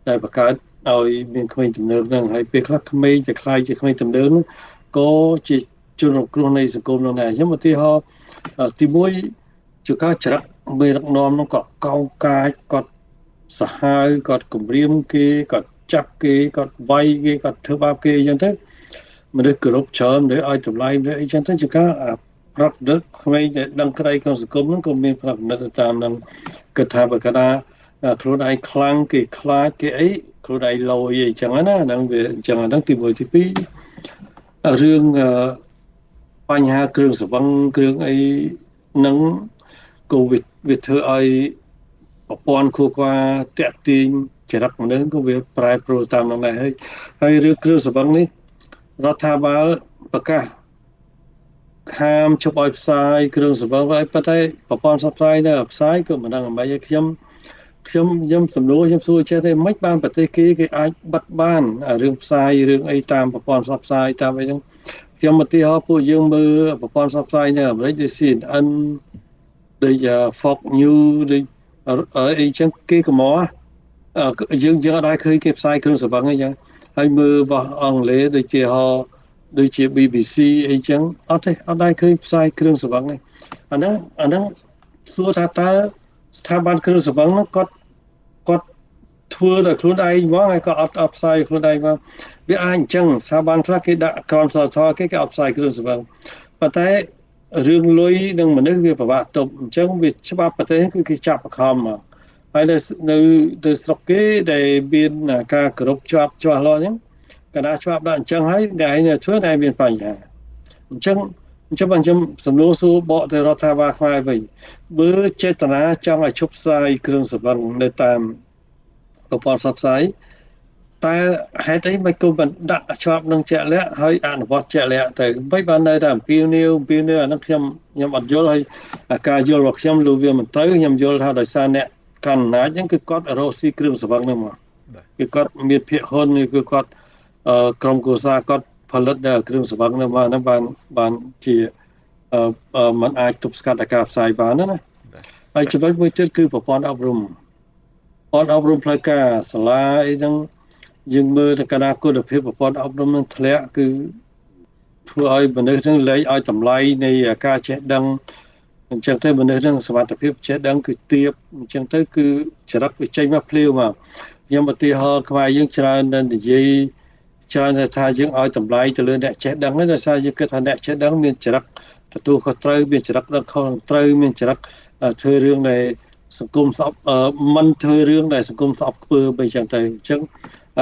ដែលបង្កើតឲ្យមានក្មេងទំនើងហ្នឹងហើយពេលខ្លះក្មេងតែខ្លាយជាក្មេងទំនើងហ្នឹងក៏ជាជនរងគ្រោះនៃសង្គមនោះដែរខ្ញុំឧទាហរណ៍ទី1ជាការច្រឹកមេដឹកនាំនោះក៏កោងកាចគាត់សាហាវគាត់គំរាមគេគាត់ចាប់គេគាត់វាយគេគាត់ធ្វើបាបគេអញ្ចឹងទៅមនុស្សគោរពច្រើនđểឲ្យតម្លៃអីចឹងទៅជាការប្រត់ដឹកក្មេងដែលដឹងក្តីក្នុងសង្គមហ្នឹងក៏មានប្រតិបត្តិតាមនឹងគិតថាបើកណាខ្លួនឯងខ្លាំងគេខ្លាចគេអីខ្លួនឯងលយអីចឹងណាហ្នឹងវាអញ្ចឹងហ្នឹងទី1ទី2រឿងបញ្ហាគ្រឿងសង្វឹងគ្រឿងអីហ្នឹងក៏វាធ្វើឲ្យប្រព័ន្ធខួរក្បាលតាក់ទាញចរិតមនុស្សក៏វាប្រែប្រួលតាមនឹងដែរហើយរឿងគ្រឿងសង្វឹងនេះរដ្ឋាភិបាលប្រកាសខាមជប់ឲ្យផ្សាយគ្រឿងសង្វឹងហើយប៉ុន្តែប្រព័ន្ធផ្សព្វផ្សាយនៅផ្សាយក៏មិនដឹងអ្វីឲ្យខ្ញុំសំណួរខ្ញុំសួរចេះទេមិនបានប្រទេសគេអាចបិទបានរឿងផ្សាយរឿងអីតាមប្រព័ន្ធផ្សព្វផ្សាយតាមអីហ្នឹងខ្ញុំឧទាហរណ៍ពួកយើងមើលប្រព័ន្ធផ្សព្វផ្សាយនៅអាមេរិកដូច CNN ដូច Fox News ដូចអីចឹងគេក៏មកយើងអត់ដែរឃើញគេផ្សាយគ្រឿងសង្វឹងអីចឹងហើយមើលរបស់អង់គ្លេសដូចជា BBC អីចឹងអត់ដែរឃើញផ្សាយគ្រឿងសង្វឹងនេះអាហ្នឹងសួរថាតើស្ថាប័នគ្រឿងសង្វឹងហ្នឹងគាត់ធ្វើដល់ខ្លួនឯងហ្មងហើយក៏អត់ផ្សាយខ្លួនឯងមកវាអាចអញ្ចឹងស្ថាប័នខ្លះគេដាក់ក្រមសីលធម៌គេអត់ផ្សាយគ្រឿងសង្វឹងប៉ុន្តែរឿងលុយនិងមនុស្សវាពិបាកទប់អញ្ចឹងវាច្បាប់ប្រទេសគឺគេចាប់បខំមកហើយនៅស្រុកគេដែលមានការគោរពច្បាប់ច្បាស់លាស់អញ្ចឹងកណ្ដាលច្បាប់ដាក់អញ្ចឹងហើយតែឯងធ្វើតែមានបញ្ហាអញ្ចឹងខ្ញុំសំណួរសួរបកទៅរដ្ឋាភិបាលខ្មែរវិញបើចេតនាចង់ឲ្យឈប់ផ្សាយគ្រឿងសង្វឹងនៅតាមប្រព័ន្ធផ្សព្វផ្សាយតែហេតុអីមិនគុំដាក់ច្បាប់នឹងជាក់លាក់ហើយអនុវត្តជាក់លាក់ទៅមិនបាននៅតែអំពាវនាវអានោះខ្ញុំអត់យល់ហើយការយល់របស់ខ្ញុំលុះវាមិនទៅខ្ញុំយល់ថាដោយសារអ្នកកាន់អំណាចហ្នឹងគឺគាត់រកស៊ីគ្រឿងសង្វឹងហ្នឹងមកគឺគាត់មានភាគហ៊ុនគឺគាត់ក្រុមគ្រួសារគាត់ ផលិតគ្រឿងស្រវឹងនៅមកហ្នឹងបានជាมันអាចទប់ស្កាត់ការផ្សាយបានណាហើយចំណុចមួយទៀតគឺប្រព័ន្ធអប់រំផ្លូវការសាលាអីហ្នឹងយើងមើលទៅកណ្ដាលគុណភាពប្រព័ន្ធអប់រំនឹងធ្លាក់គឺធ្វើឲ្យមនុស្សនឹងលែងឲ្យតម្លៃនៃការចេះដឹងអញ្ចឹងទៅមនុស្សនឹងសមត្ថភាពចេះដឹងគឺទាបអញ្ចឹងទៅគឺចរិតវាចេញមកភ្លាវមកខ្ញុំឧទាហរណ៍ខ្មែរយើងច្រើននិយាយច្រើនថាយើងឲ្យតម្លៃទៅលើអ្នកចេះដឹងហ្នឹងដោយសារយើងគិតថាអ្នកចេះដឹងមានចរិតទទួលខុសត្រូវមានចរិតដឹងខុសត្រូវមានចរិតធ្វើរឿងដែលសង្គមស្អប់មិនធ្វើរឿងដែលសង្គមស្អប់ខ្ពើមអីចឹងទៅអញ្ចឹង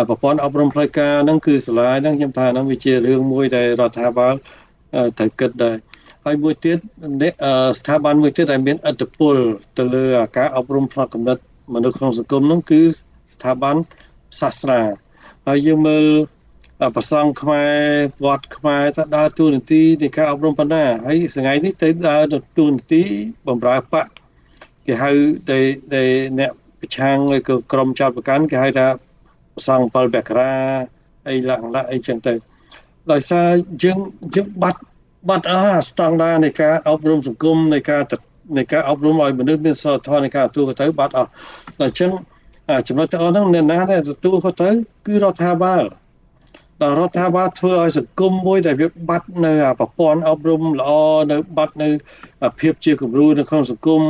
ប្រព័ន្ធអប់រំផ្លូវការហ្នឹងគឺសាលាហ្នឹងខ្ញុំថាហ្នឹងវាជារឿងមួយដែលរដ្ឋាភិបាលត្រូវគិតដែរហើយមួយទៀតស្ថាប័នមួយទៀតដែលមានឥទ្ធិពលទៅលើការអប់រំផ្នែកគំនិតមនុស្សក្នុងសង្គមហ្នឹងគឺស្ថាប័នសាសនាហើយយើងមើលប្រសង់ខ្មែរវត្តខ្មែរថាដើរតួនាទីនៃការអប់រំប៉ុណ្ណាហើយថ្ងៃនេះទៅដើរតួនាទីបម្រើបកគេហៅដែលអ្នកប្រឆាំងឬក៏ក្រុមចោតប្រកាន់គេហៅថាប្រសង់7បក្រាអីឡើងអីចឹងទៅដោយសារយើងបាត់ស្តង់ដារនៃការអប់រំសង្គមនៃការអប់រំឲ្យមនុស្សមានសីលធម៌នៃការទទួលខុសត្រូវបាត់អស់ដូច្នេះចំណុចទាំងអស់ហ្នឹងអ្នកណាដែលទទួលខុសត្រូវគឺរដ្ឋាភិបាលដល់រដ្ឋាភិបាលធ្វើឲ្យសង្គមមួយដែលវាបាត់នៅប្រព័ន្ធអប់រំល្អនៅបាត់នៅភាពជាគំរូនៅក្នុងសង្គម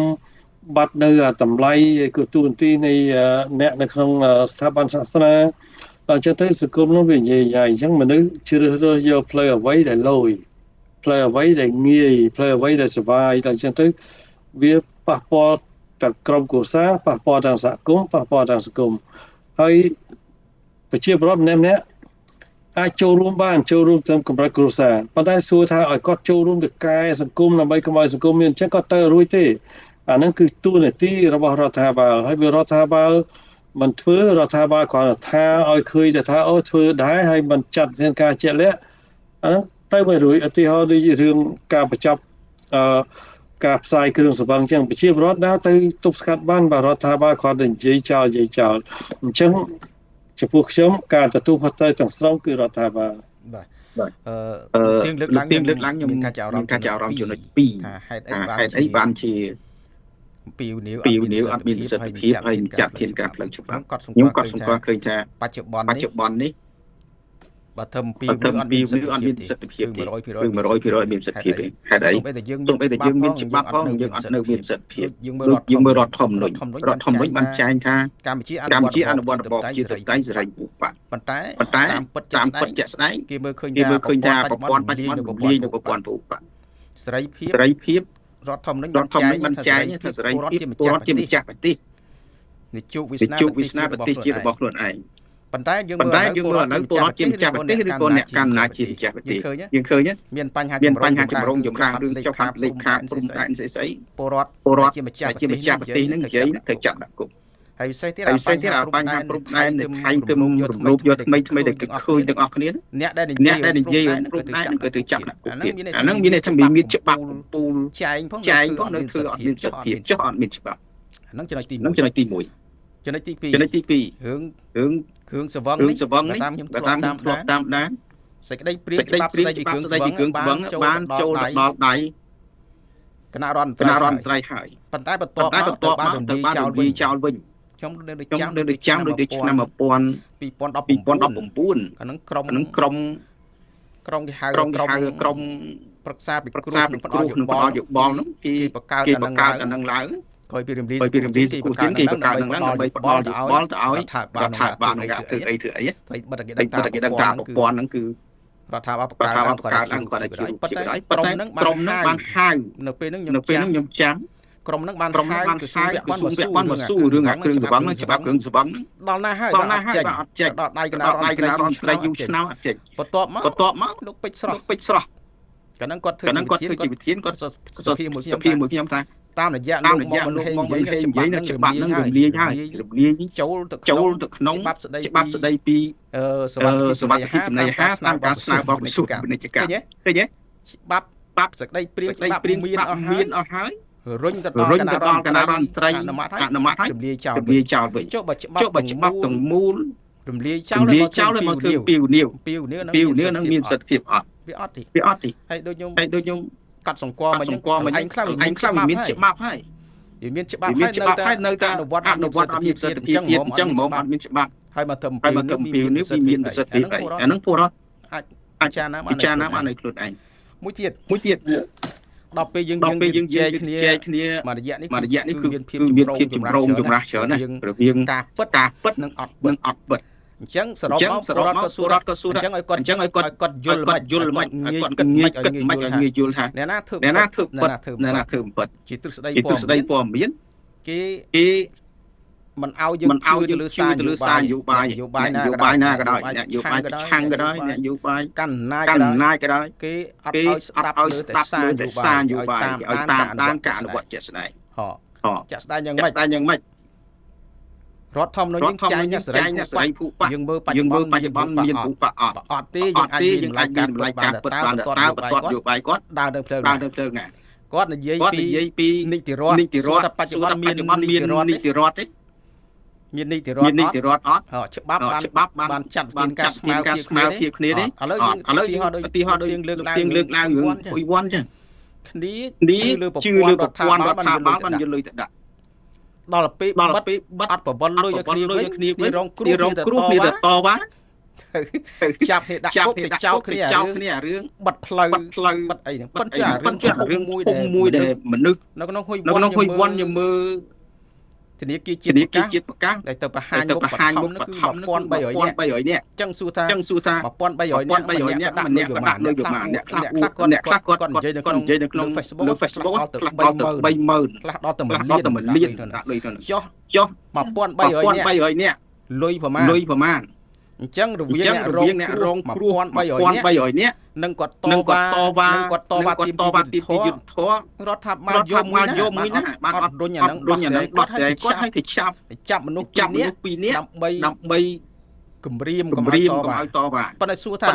បាត់នៅតម្លៃគឺទូនទីនៃអ្នកនៅក្នុងស្ថាប័នសាសនាដល់ចឹងទៅសង្គមនោះវានិយាយអញ្ចឹងមនុស្សជ្រើសរើសយកផ្លូវអ្វីដែលលយផ្លូវអ្វីដែលងាយផ្លូវអ្វីដែលសុវ័យដល់ចឹងទៅវាប៉ះពាល់ទាំងក្រុមគ្រួសារប៉ះពាល់ទាំងសហគមន៍ប៉ះពាល់ទាំងសង្គមហើយប្រជាពលរដ្ឋម្នាក់អាចចូលរួមតាមកម្រិតគ្រួសារប៉ុន្តែសួរថាឲ្យគាត់ចូលរួមទៅកែសង្គមដើម្បីកុំឲ្យសង្គមមានអញ្ចឹងគាត់ទៅរួចទេអាហ្នឹងគឺតួនាទីរបស់រដ្ឋាភិបាលហើយវារដ្ឋាភិបាលមិនធ្វើរដ្ឋាភិបាលគ្រាន់តែថាឲ្យឃើញថាអូធ្វើដែរហើយមិនចាត់វិធានការជាក់លាក់អាហ្នឹងទៅមិនរួចឧទាហរណ៍ដូចរឿងការបញ្ចប់ការផ្សាយគ្រឿងស្រវឹងអញ្ចឹងប្រជាពលរដ្ឋដែរទៅទប់ស្កាត់បានបើរដ្ឋាភិបាលគ្រាន់តែនិយាយចោលអញ្ចឹងចំពោះខ្ញុំការទទួលខុសត្រូវទាំងស្រុងគឺរដ្ឋាភិបាលបាទទៀងលើកឡើងខ្ញុំមានការចាប់អារម្មណ៍ចំណុច2ថាហេតុអីបានជាពីវនីវអត់មានសិទ្ធិភាពហើយចាត់ធានការផ្លូវច្បាប់ខ្ញុំក៏សង្កល់ឃើញថាបច្ចុប្បន្ននេះបើធ្វើពីវនីវអត់មានសិទ្ធិភាពទេគឺ 100% មានសិទ្ធិភាពទេហេតុអីទោះបីតែយើងមានច្បាប់ផងយើងអត់នៅមានសិទ្ធិភាពយើងមើលរដ្ឋធម្មនុញ្ញបានចែងថាកម្ពុជាអនុវត្តរបបជាតបតៃសេរីឧបបប៉ុន្តែតាមពិតជាក់ស្ដែងគេមើលឃើញថាប្រព័ន្ធបច្ចុប្បន្នរំលាយនៅប្រព័ន្ធឧបបសេរីភាពរដ្ឋធម្មនុញ្ញបានចែងថាសេរីភាពពលរដ្ឋជាម្ចាស់ប្រទេសនិជវាសនាប្រទេសជារបស់ខ្លួនឯងប៉ុន្តែយើងមើលឥឡូវពលរដ្ឋជាម្ចាស់ប្រទេសឬក៏អ្នកកាន់អំណាចជាម្ចាស់ប្រទេសយើងឃើញមានបញ្ហាចម្រូងចម្រាសរឿងចុះហត្ថលេខាព្រំដែនស្អីពលរដ្ឋជាម្ចាស់ប្រទេសនឹងនិយាយទៅចាប់ដាក់គុកហើយពិសេសទៀតបញ្ហាព្រំដែននៅថៃទៅរំលោភយកថ្មីដែលគេឃើញទាំងអស់គ្នាអ្នកដែលនិយាយព្រំដែនគឺទៅចាប់ដាក់គុកអាហ្នឹងមានន័យថាមានច្បាប់ពូលចែងផងនៅធ្វើអត់មានសិទ្ធិភាពចុះអត់មានច្បាប់អាហ្នឹងចំណុចទី1ចំណុចទី2រឿងគ្រឿងស្រវឹងនេះតាមខ្ញុំធ្លាប់តាមដានសេចក្តីព្រាងច្បាប់ស្តីពីគ្រឿងស្រវឹងបានចូលដល់ដៃគណៈរដ្ឋមន្ត្រីហើយប៉ុន្តែបន្ទាប់មកទៅបានរំលាយចោលវិញខ្ញុំនៅចាំដូចឆ្នាំ2019អានឹងក្រុមគេហៅក្រុមប្រឹក្សាពិគ្រោះនិងផ្ដល់យោបល់នោះគេបង្កើតអានឹងឡើងក្រោយពីរំលាយសកលជាតិគេបង្កើតនឹងឡើងដើម្បីផ្ដល់យោបល់ទៅឲ្យរដ្ឋាភិបាលនឹងធ្វើអីហើយបដិកិច្ចដឹងថាប្រព័ន្ធហ្នឹងគឺរដ្ឋាភិបាលបង្កើតឡើងគាត់តែជារូបជាហើយប៉ុន្តែក្រុមហ្នឹងបានហៅនៅពេលហ្នឹងខ្ញុំចាំក្រុមហ្នឹងបានហៅក្រសួងពាក់ព័ន្ធមកស៊ូរឿងគ្រឿងស្រវឹងហ្នឹងច្បាប់គ្រឿងស្រវឹងដល់ណាហើយអត់ចេញដល់ដៃគណៈរដ្ឋមន្ត្រីយូរឆ្នាំអត់ចេញបន្ទាប់មកលោកពេជ្រស្រស់កាលហ្នឹងគាត់ធ្វើជាវិធានគាត់សភាមួយខ្ញុំថាតាមរយៈលោកមកនិយាយនៅច្បាប់ហ្នឹងរំលាយចូលទៅក្នុងច្បាប់ស្តីពីសវត្ថិភាពចំណីអាហារតាមការស្នើរបស់ក្រសួងពាណិជ្ជកម្មឃើញទេច្បាប់សេចក្តីព្រាងច្បាប់មានអស់ហើយរុញទៅដល់គណៈរដ្ឋមន្ត្រីអនុម័តហើយរំលាយចោលវិញចុះបើច្បាប់ទាំងមូល រំលាយចោលឲ្យមកធ្វើពីវនីវនឹងមានសិទ្ធិភាពអត់វាអត់ទេហើយដូចខ្ញុំកាត់សង្កមកយើងឯងខ្លះមានច្បាប់ហើយវាមានច្បាប់ហើយនៅតែអនុវត្តអត់មានសិទ្ធិភាពអញ្ចឹងហ្មងអត់មានច្បាប់ហើយមកធ្វើពីវនីវវាមានសិទ្ធិភាពអាហ្នឹងពលរដ្ឋអាចចារណាបាននៅខ្លួនឯងមួយទៀតដល់ពេលយើងជែកគ្នាមួយរយៈនេះគឺមានភាពចម្រូងចម្រាសច្រើនណាស់រវាងការពិតនិងអត់ពិតអញ្ចឹងសរុបមកពលរដ្ឋក៏សួរអញ្ចឹងឲ្យគាត់យល់មិនងាយគិតមិនងាយយល់ថាអ្នកណាធ្វើពិតជាទ្រឹស្ដីព័ត៌មានគេមិនឲ្យយើងជឿទៅលើសារនយោបាយណាក៏ដោយនយោបាយឆាំងក៏ដោយនយោបាយកាន់អំណាចក៏ដោយគេអត់ឲ្យស្ដាប់លើតែសារនយោបាយឲ្យតាមការអនុវត្តជាក់ស្ដែងជាក់ស្ដែងយ៉ាងម៉េចរដ្ឋធម្មនុញ្ញយើងចែងអ្នកសេរីភូប៉យើងមើលបច្ចុប្បន្នមានភូប៉អត់ទេយើងអាចមានម្លាយការពិតបានតើបន្តនយោបាយគាត់ដើរទៅផ្លូវណាគាត់និយាយពីនីតិរដ្ឋតែបច្ចុប្បន្នមាននីតិរដ្ឋទេមាននីតិរដ្ឋអត់ច្បាប់បានចាត់វិធានការស្មើភាពគ្នាទេឥឡូវឧទាហរណ៍ដូចយើងលើកឡើងរឿងអ៊ុយវ៉ាន់ចឹងគ្នាជឿលើប្រព័ន្ធរដ្ឋាភិបាលបានយកលុយទៅដាក់ដល់ពេលបិទអត់ប្រវល់លុយឲ្យគ្នាវិញរងគ្រោះគ្នាទៅតវ៉ាចាប់គេដាក់គុកទៅចោលគ្នារឿងបិទផ្លូវបិទអីហ្នឹងប៉ុន្តែរឿងមួយដែលមនុស្សនៅក្នុងហ៊ុយវ៉ាន់យើងមើលធនាគារជាតិប្រកាសដែលទៅបង្ហាញមុខបឋមនោះគឺ 1300 នាក់ចឹងសួរថា 1300 នាក់ម្នាក់ក៏ដាក់លុយប្រមាណអ្នកខ្លះគាត់និយាយនៅក្នុង Facebook ដល់ទៅ 30000 ខ្លះដល់ទៅ1លានដាក់លុយទៅចុះ 1300 នាក់លុយប្រមាណអញ្ចឹងរវាងអ្នករងគ្រោះ 1300 នាក់នឹងគាត់តវ៉ាទីយុទ្ធធររដ្ឋាភិបាលយកមួយណាបានអត់រុញអាហ្នឹងដោះស្រាយគាត់ឲ្យទៅចាប់មនុស្ស2នាក់ដើម្បីគម្រាមកុំឲ្យតវ៉ាប៉ុន្តែសួរថា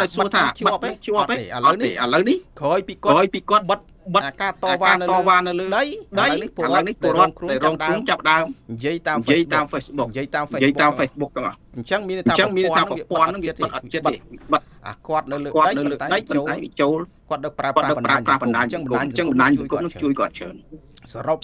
ជាប់ទេឥឡូវនេះក្រោយពីគាត់បិទការតវ៉ានៅលើដីឥឡូវនេះពលរដ្ឋដែលរងគ្រោះចាប់ដើមនិយាយតាម Facebook ទាំងអស់អញ្ចឹងមានថាប្រព័ន្ធហ្នឹងវាអត់ចិត្តទេបិទគាត់នៅលើដីចូលគាត់ទៅប្រើប្រាស់បណ្ដាញអញ្ចឹងបណ្ដាញសង្គមនឹងជួយគាត់ច្រើនសរុប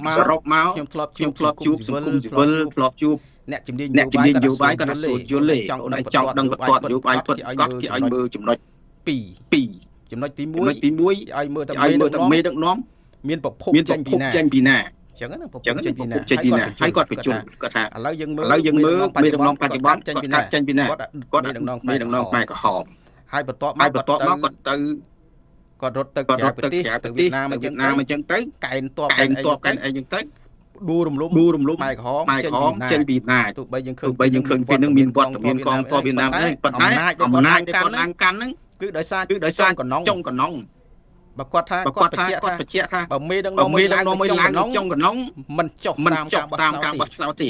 មកខ្ញុំធ្លាប់ជួបសង្គមស៊ីវិលធ្លាប់ជួបអ្នកជំនាញនយោបាយគាត់ថាសូត្រយល់ទេចង់ដឹងបន្ទាត់នយោបាយពិតគាត់គេឲ្យមើលចំណុច2ចំណុចទី1ឲ្យមើលតែមេដឹកនាំមានប្រភពចេញពីណាអញ្ចឹងណាប្រភពចេញពីណាហើយគាត់បញ្ជូនគាត់ថាឥឡូវយើងមើលមេដឹកនាំបច្ចុប្បន្នគាត់ចេញពីណាគាត់មេដឹកនាំខ្មែរក្រហមហើយបន្ទាប់មកគាត់រត់ទៅក្រៅប្រទេសទៅវៀតណាមអញ្ចឹងទៅកែនតបកែនអីអញ្ចឹងទៅដួលរំលំម៉ែក្រហមចេញពីណាទោះបីយើងឃើញពេលនឹងមានវត្តមានកងទ័ពវៀតណាមទេប៉ុន្តែអំណាចដែលគាត់ឡើងកាន់ហ្នឹងគឺដោយសារចុងកណ្ដុងបើគាត់ថាគាត់បញ្ជាក់ថាបើមេដឹកនាំមួយឡើងចុងកណ្ដុងមិនចុះតាមការបោះឆ្នោតទេ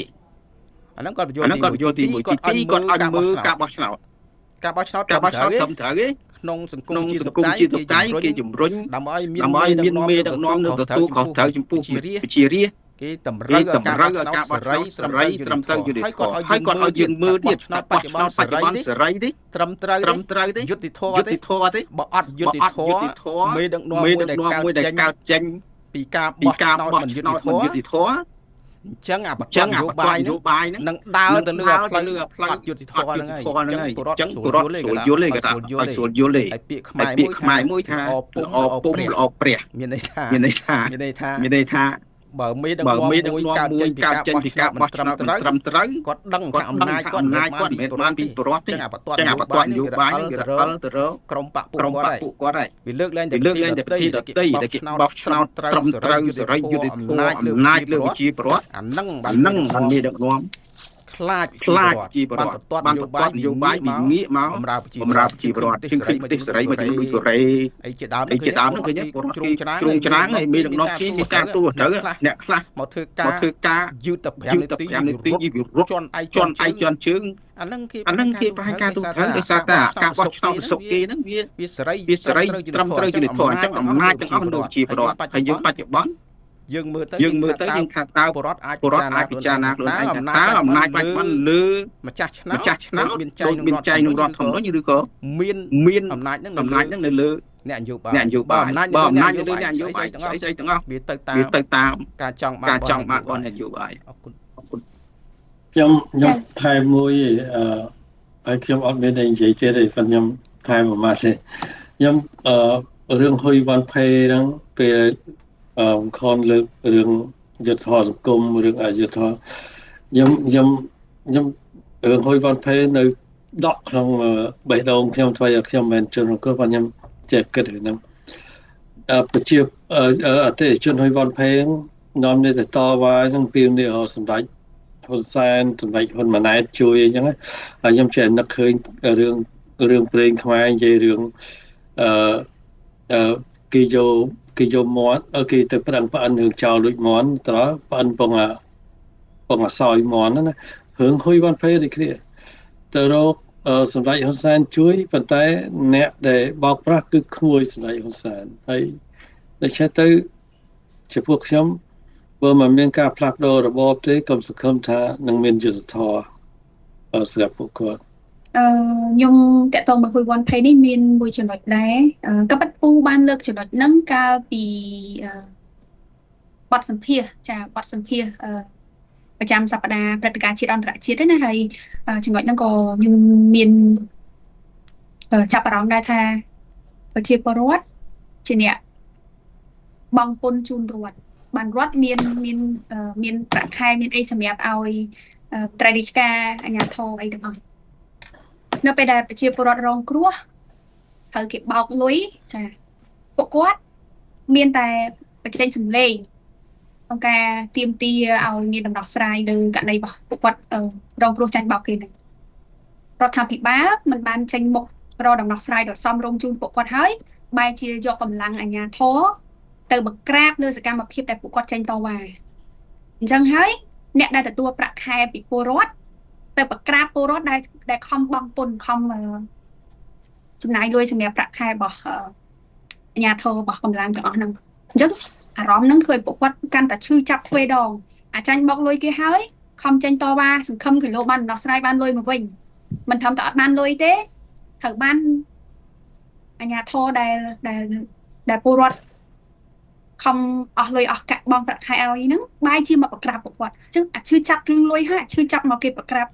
អាហ្នឹងគាត់បញ្យល់ទី1ទី2គាត់ឲ្យមើលការបោះឆ្នោតត្រឹមត្រូវទេក្នុងសង្គមជាតិតៃគេជំរុញដើម្បីមានមេដឹកនាំនៅទទួលខុសត្រូវចំពោះប្រជារាស្ត្រគេតម្រូវឲ្យការបោះឆ្នោតសេរីត្រឹមត្រូវយុត្តិធម៌ហើយគាត់ឲ្យយើងមើលទៀតបច្ចុប្បន្នសេរីទេត្រឹមត្រូវទេយុត្តិធម៌ទេបើអត់យុត្តិធម៌មេដឹកនាំមួយដែលកើតចេញពីការបោះឆ្នោតមិនយុត្តិធម៌អញ្ចឹងបច្ចុប្បន្ននយោបាយហ្នឹងនឹងដើរទៅលើផ្លូវអត់យុត្តិធម៌ហ្នឹងហើយអញ្ចឹងពលរដ្ឋស្រួលយល់ទេគាត់ថាស្រួលយល់ទេហើយពាក្យខ្មែរមួយថាល្អព្រះមានន័យថាបើមេដឹកនាំមួយកើតចេញពីការបោះឆ្នោតត្រឹមត្រូវគាត់ដឹងថាអំណាចគាត់មិនមែនបានពីប្រវត្តិទេចឹងបតនយោបាយនឹងវារអិលទៅរកក្រុមបកពួកគាត់ហើយវាលើកលែងតែប្រទេសដទៃដែលគេបោះឆ្នោតត្រឹមត្រូវសេរីយុត្តិធម៌អំណាចលើប្រជាពលរដ្ឋអាហ្នឹងបានមេដឹកនាំខ្លាចជីវរដ្ឋបាននយោបាយពីងាកមកបម្រើប្រជាពលរដ្ឋជាងឃើញប្រទេសសេរីមកដូចកូរ៉េអីជាដើមហ្នឹងឃើញពលរដ្ឋជ្រុងច្រាំងហើយមេដឹកនាំគេមានការទូទៅអ្នកខ្លះមកធ្វើការយឺតទៅ5នាទីវារត់ជន់ដៃជន់ជើងអាហ្នឹងគេបង្ហាញការទូទៅដោយសារតែការបោះឆ្នោតសុកគេហ្នឹងវាសេរីត្រឹមត្រូវយុត្តិធម៌អញ្ចឹងអំណាចទាំងអស់ដូចជាពលរដ្ឋហើយយើងបច្ចុប្បន្ន យើងមើលទៅយើងថាតើពលរដ្ឋអាចពិចារណាខ្លួនឯងថាតើអំណាចបច្ចុប្បន្នលើម្ចាស់ឆ្នោតមានចែងនឹងរដ្ឋធម្មនុញ្ញឬក៏មានអំណាចនឹងនៅលើអ្នកនយោបាយបើអំណាចនៅលើអ្នកនយោបាយស្អីទាំងអស់វាទៅតាមការចង់បានរបស់អ្នកនយោបាយអរគុណខ្ញុំថែមមួយហើយខ្ញុំអត់មាននិយាយទេប៉ុន្តែខ្ញុំថែមមួយម៉ាត់ទេខ្ញុំរឿងហ៊ុយវ៉ាន់ផេហ្នឹងពេលខនលើករឿងយុទ្ធសាស្ត្រសង្គមរឿងអយុធខ្ញុំរឿងហ៊ុយវ៉ាន់ផេនៅដកក្នុងបេះដូងខ្ញុំធ្វើឲ្យខ្ញុំមិនជឿរបស់ខ្ញុំចេះគិតហ្នឹងប្រជាអតិថិជនហ៊ុយវ៉ាន់ផេនាំនេះទៅតវ៉ាហ្នឹងពីនេះសម្ដេចហ៊ុនសែនសម្ដេចហ៊ុនម៉ាណែតជួយអញ្ចឹងហើយខ្ញុំចេះនឹកឃើញរឿងព្រេងខ្មែរនិយាយរឿងគេយកមាត់គេទៅប្រឹងផ្អិនរឿងចោលលួចមាន់តើផ្អិនពងអាសោយមាន់ណារឿងហ៊ុយវ៉ាន់ផេដូចគ្នាទៅរកសម្ដេចហ៊ុនសែនជួយប៉ុន្តែអ្នកដែលបោកប្រាស់គឺក្មួយសម្ដេចហ៊ុនសែនហើយដូច្នេះទៅជាពួកខ្ញុំបើមិនមានការផ្លាស់ប្ដូររបបទេកុំសង្ឃឹមថានឹងមានយុត្តិធម៌សម្រាប់ពួកគាត់ខ្ញុំតកតងមកហ៊ុយវ៉ាន់ផេនេះមានមួយចំណុចដែរក៏ប៉ិតពូបានលើកចំណុចហ្នឹងកាលពីបទសម្ភាសបទសម្ភាសប្រចាំសប្តាហ៍ព្រឹត្តិការណ៍ជាតិអន្តរជាតិណាហើយចំណុចហ្នឹងក៏ខ្ញុំមានចាប់អារម្មណ៍ដែរថាប្រជាពលរដ្ឋជាអ្នកបង់ពន្ធជូនរដ្ឋបានរដ្ឋមានប្រាក់ខែមានអីសម្រាប់ឲ្យត្រៃរាជការអាជ្ញាធរអីទាំងអស់នៅពេលដែលប្រជាពលរដ្ឋរងគ្រោះត្រូវគេបោកលុយពួកគាត់មានតែបញ្ចេញសម្លេងក្នុងការទាមទារឲ្យមានដំណោះស្រាយលើករណីរបស់ពួកគាត់រងគ្រោះចាញ់បោកគេហ្នឹងរដ្ឋាភិបាលមិនបានចេញមុខរកដំណោះស្រាយដ៏សមរម្យជូនពួកគាត់ហើយបែរជាយកកម្លាំងអាជ្ញាធរទៅបង្ក្រាបលើសកម្មភាពដែលពួកគាត់ចេញតវ៉ាអញ្ចឹងហើយអ្នកដែលទទួលប្រាក់ខែពីពលរដ្ឋទៅបង្ក្រាបពលរដ្ឋដែលខំបង់ពន្ធខំចំណាយលុយសម្រាប់ប្រាក់ខែរបស់អាជ្ញាធររបស់កម្លាំងទាំងអស់ហ្នឹងអញ្ចឹងអារម្មណ៍ហ្នឹងគឺពួកគាត់កាន់តែឈឺចាប់ទ្វេដងអាចចាញ់បោកលុយគេហើយខំចេញតវ៉ាសង្ឃឹមគីឡូបានដំណោះស្រាយបានលុយមកវិញមិនត្រឹមតែអត់បានលុយទេត្រូវបានអាជ្ញាធរដែលពលរដ្ឋខំអស់លុយអស់កាក់បងប្រាក់ខែឲ្យហ្នឹងបែរជាមកបង្ក្រាបពួកគាត់អញ្ចឹងអាឈឺចាប់រឿងលុយហើយអាឈឺចាប់មកគេបង្ក្រាប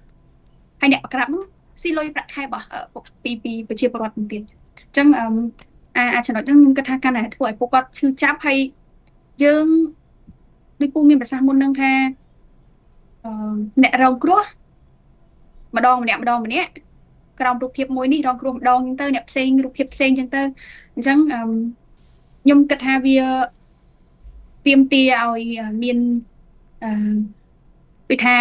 ហើយអ្នកបង្ក្រាបហ្នឹងស៊ីលុយប្រាក់ខែរបស់ពីប្រជាពលរដ្ឋទៀតអញ្ចឹងអាចចំណុចហ្នឹងខ្ញុំគិតថាកាន់តែធ្វើឲ្យពួកគាត់ឈឺចាប់ហើយយើងដូចពូមានប្រសាសន៍មុនហ្នឹងថាអ្នករងគ្រោះម្ដងម្នាក់ក្រោមរូបភាពមួយនេះរងគ្រោះម្ដងហ្នឹងទៅអ្នកផ្សេងរូបភាពផ្សេងអញ្ចឹងទៅអញ្ចឹងខ្ញុំគិតថាវាទាមទារឲ្យមានវិថា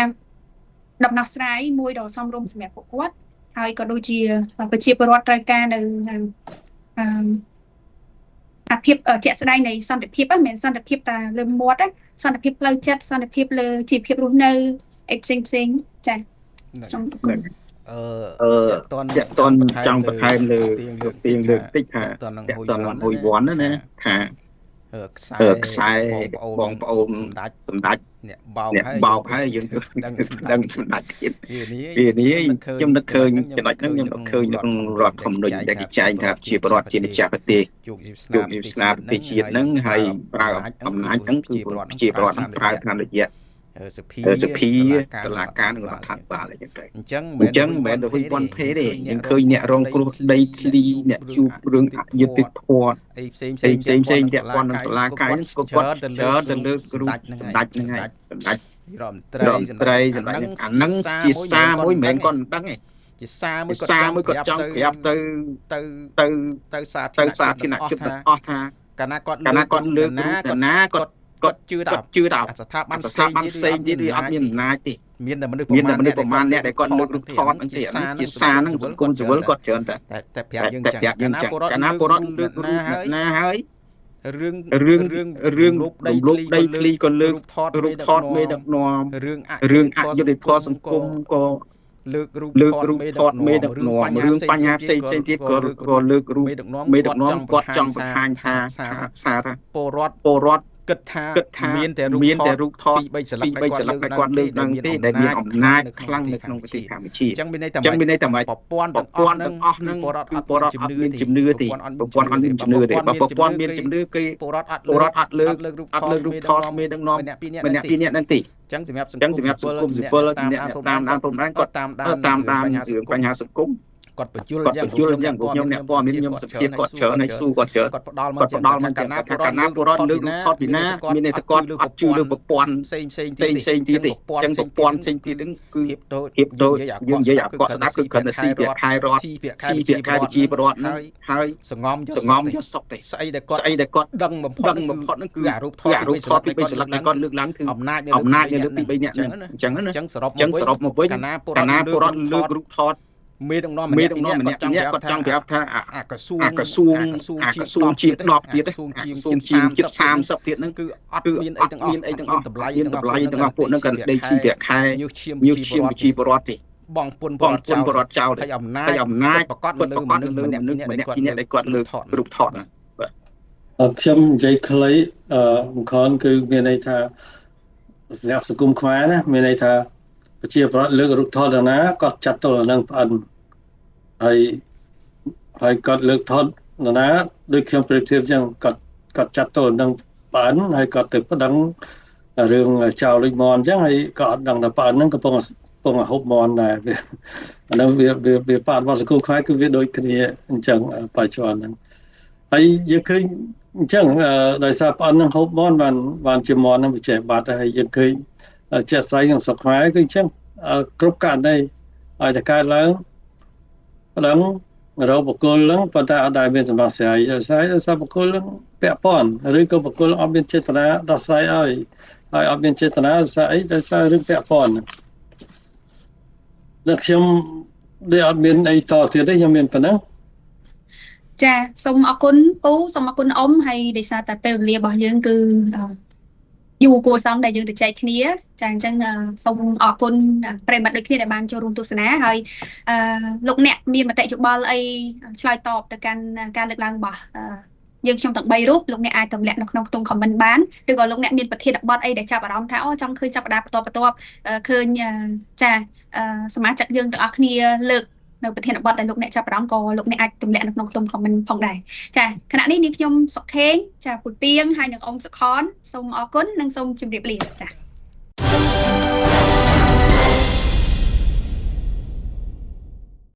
ដំណោះស្រាយមួយដ៏សមរម្យសម្រាប់ពួកគាត់ហើយក៏ដូចជាប្រជាពលរដ្ឋត្រូវការនៅអាភិបជាក់ស្ដែងនៃសន្តិភាពមិនមែនសន្តិភាពតែលើមាត់ទេសន្តិភាពផ្លូវចិត្តសន្តិភាពលើជីវភាពរស់នៅអីផ្សេងចា៎សូមអរគុណតន់ចង់បន្ថែមលើទៀងលើកតិចថាតន់នឹងហ៊ុយវ៉ាន់ណាថាខ្សែបងប្អូនសម្ដេចអ្នកបោកហើយយើងទៅដឹងសម្ដេចទៀតវានេះខ្ញុំនឹកឃើញចំណុចហ្នឹងខ្ញុំនឹកឃើញក្នុងរដ្ឋធម្មនុញ្ញដែលគេចែងថាជាប្រវត្តិជាម្ចាស់ប្រទេសយកយុស្នាប្រទេសជាតិហ្នឹងហើយប្រើអំណាចហ្នឹងគឺជាប្រវត្តិប្រើតាមរយៈសភាតុលាការនិងរដ្ឋាភិបាលអញ្ចឹងមិនមែនទៅហ៊ុយវ៉ាន់ផេទេយើងឃើញអ្នករងគ្រោះដីធ្លីអ្នកជួបរឿងអយុត្តិធម៌អីផ្សេងពាក់ព័ន្ធនឹងតុលាការហ្នឹងគាត់ច្រើនទៅលើគ្រូសម្ដេចហ្នឹងហើយសម្ដេចរដ្ឋមន្ត្រីសម្ដេចអាហ្នឹងជាសារមួយមិនមែនគាត់មិនដឹងទេជាសារមួយគាត់ចង់ប្រាប់ទៅសាធារណជនទាំងអស់ថាកាលណាគាត់លើកណាគាត់ជឿថាស្ថាប័នផ្សេងទៀតវាអត់មានអំណាចទេមានតែមនុស្សប្រមាណអ្នកដែលគាត់លើករូបថតអញ្ចឹងជាសារហ្នឹងសង្គមស៊ីវិលគាត់ច្រើនតែប្រាប់យើងចឹងកាលណាពលរដ្ឋលើកណាហើយរឿងរូបដីធ្លីក៏លើករូបថតមេដឹកនាំរឿងអយុត្តិធម៌សង្គមក៏លើករូបថតមេដឹកនាំរឿងបញ្ហាផ្សេងទៀតក៏លើករូបមេដឹកនាំគាត់ចង់បង្ហាញសារថាពលរដ្ឋគ គិតថាមានតែរូបថតពី3ស្លាកដែលគាត់លើកឡើងទេដែលមានអំណាចខ្លាំងនៅក្នុងប្រទេសកម្ពុជាអញ្ចឹងមានន័យថាប្រព័ន្ធទាំងអស់ហ្នឹងគឺពលរដ្ឋអត់មានជំនឿទេប្រព័ន្ធអត់មានជំនឿទេបើប្រព័ន្ធមានជំនឿគេពលរដ្ឋអត់លើករូបថតមានដឹកនាំម្នាក់ពីរនាក់ហ្នឹងទេអញ្ចឹងសម្រាប់សង្គមស៊ីវិលតាមដានព្រំដែនគាត់តាមដានរឿងបញ្ហាសង្គមគាត់បញ្ជូលយ៉ាងខ្ញុំអ្នកព័ត៌មានខ្ញុំសភាគាត់ច្រើនហើយស៊ូគាត់ច្រើនគាត់ផ្ដល់មកកាលណាពលរដ្ឋលើករូបថតពីណាមានន័យថាគាត់អត់ជឿលើប្រព័ន្ធផ្សេងទៀតទេអញ្ចឹងប្រព័ន្ធផ្សេងទៀតហ្នឹងគឺភាពដូចយើងនិយាយអាកក់ស្ដាប់គឺគ្រាន់តែស៊ីពាក្យខែរដ្ឋស៊ីពាក្យខែប្រជាពលរដ្ឋហ្នឹងហើយសងំយកសុកទេស្អីដែលគាត់ដឹងបំផុតហ្នឹងគឺអារូបថតពី3ស្លាកដែលគាត់លើកឡើងគឺអំណាចនៅលើពី3នាក់ហ្នឹងអញ្ចឹងសរុបមកវិញកាលណាពលរដ្ឋលើករូបថតមេដឹកនាំម្នាក់គាត់ចង់ប្រាប់ថាអាក្រសួងជា10ទៀតក្រសួងជា30ទៀតហ្នឹងគឺអត់មានអីទាំងអស់តម្លៃទាំងអស់ពួកហ្នឹងក៏ដេកស៊ីប្រាក់ខែញើសឈាមប្រជាពលរដ្ឋទេបងពុនពលរដ្ឋចោលហើយអំណាចប្រកាសលើមនុស្សម្នាក់ដែលគាត់លើករូបថតណាបាទខ្ញុំនិយាយខ្លីបង្ខំគឺមានន័យថាសម្រាប់សង្គមខ្មែរណាមានន័យថាប្រជាពលរដ្ឋលើករូបថតដល់ណាគាត់ចាត់ទោសដល់នឹងផ្អិនហើយគាត់លើកថតដល់ណាដូចខ្ញុំប្រៀបធៀបចឹងគាត់ចាត់ទោសនឹងផ្អិនហើយគាត់ទៅប្តឹងរឿងចោលលុយមន់ចឹងហើយក៏អត់ដឹងថាផ្អិនហ្នឹងកំពុងហូបមន់ដែរវាអានោះវាប៉ះដល់សង្គមខ្មែរគឺវាដូចគ្នាអញ្ចឹងបច្ចុប្បន្នហ្នឹងហើយយើងឃើញអញ្ចឹងដោយសារផ្អិនហ្នឹងហូបមន់បានជាមន់ហ្នឹងវាចេះបាត់ហើយយើងឃើញជាក់ស្ដែងក្នុងស្រុកខ្មែរគឺអញ្ចឹងគ្រប់ករណីឲ្យតែកើតឡើងប្តឹងរកបុគ្គលហ្នឹងប៉ុន្តែអត់ដែលមានដំណោះស្រាយដោយសារបុគ្គលហ្នឹងពាក់ព័ន្ធឬក៏បុគ្គលអត់មានចេតនាដោះស្រាយឲ្យអត់មានចេតនាដោយសាររឿងពាក់ព័ន្ធដល់ខ្ញុំដែលអត់មានអីតទៀតទេខ្ញុំមានប៉ុណ្ណឹងចាសូមអរគុណពូសូមអរគុណអ៊ំហើយដោយសារតែពេលវេលារបស់យើងគឺយូរគួរសមដែលយើងទៅចែកគ្នាចាអញ្ចឹងសូមអរគុណប្រិមត្តដូចគ្នាដែលបានចូលរួមទស្សនាហើយលោកអ្នកមានមតិយោបល់អីឆ្លើយតបទៅកាន់ការលើកឡើងរបស់យើងខ្ញុំទាំង3រូបលោកអ្នកអាចទម្លាក់នៅក្នុងខ្ទង់ comment បានឬក៏លោកអ្នកមានប្រធានបទអីដែលចាប់អារម្មណ៍ថាអូចង់ឃើញចាប់ផ្ដើមបន្តឃើញចាសមាជិកយើងទាំងអស់គ្នាលើកនៅប្រធានបទដែលលោកអ្នកចាប់អារម្មណ៍ក៏លោកអ្នកអាចទម្លាក់នៅក្នុងខ្ទង់ comment ផងដែរចាខណៈនេះនាងខ្ញុំសុកខេងចាពូទៀងហើយនឹងអ៊ំសុខនសូមអរគុណនិងសូមជម្រាបលាចា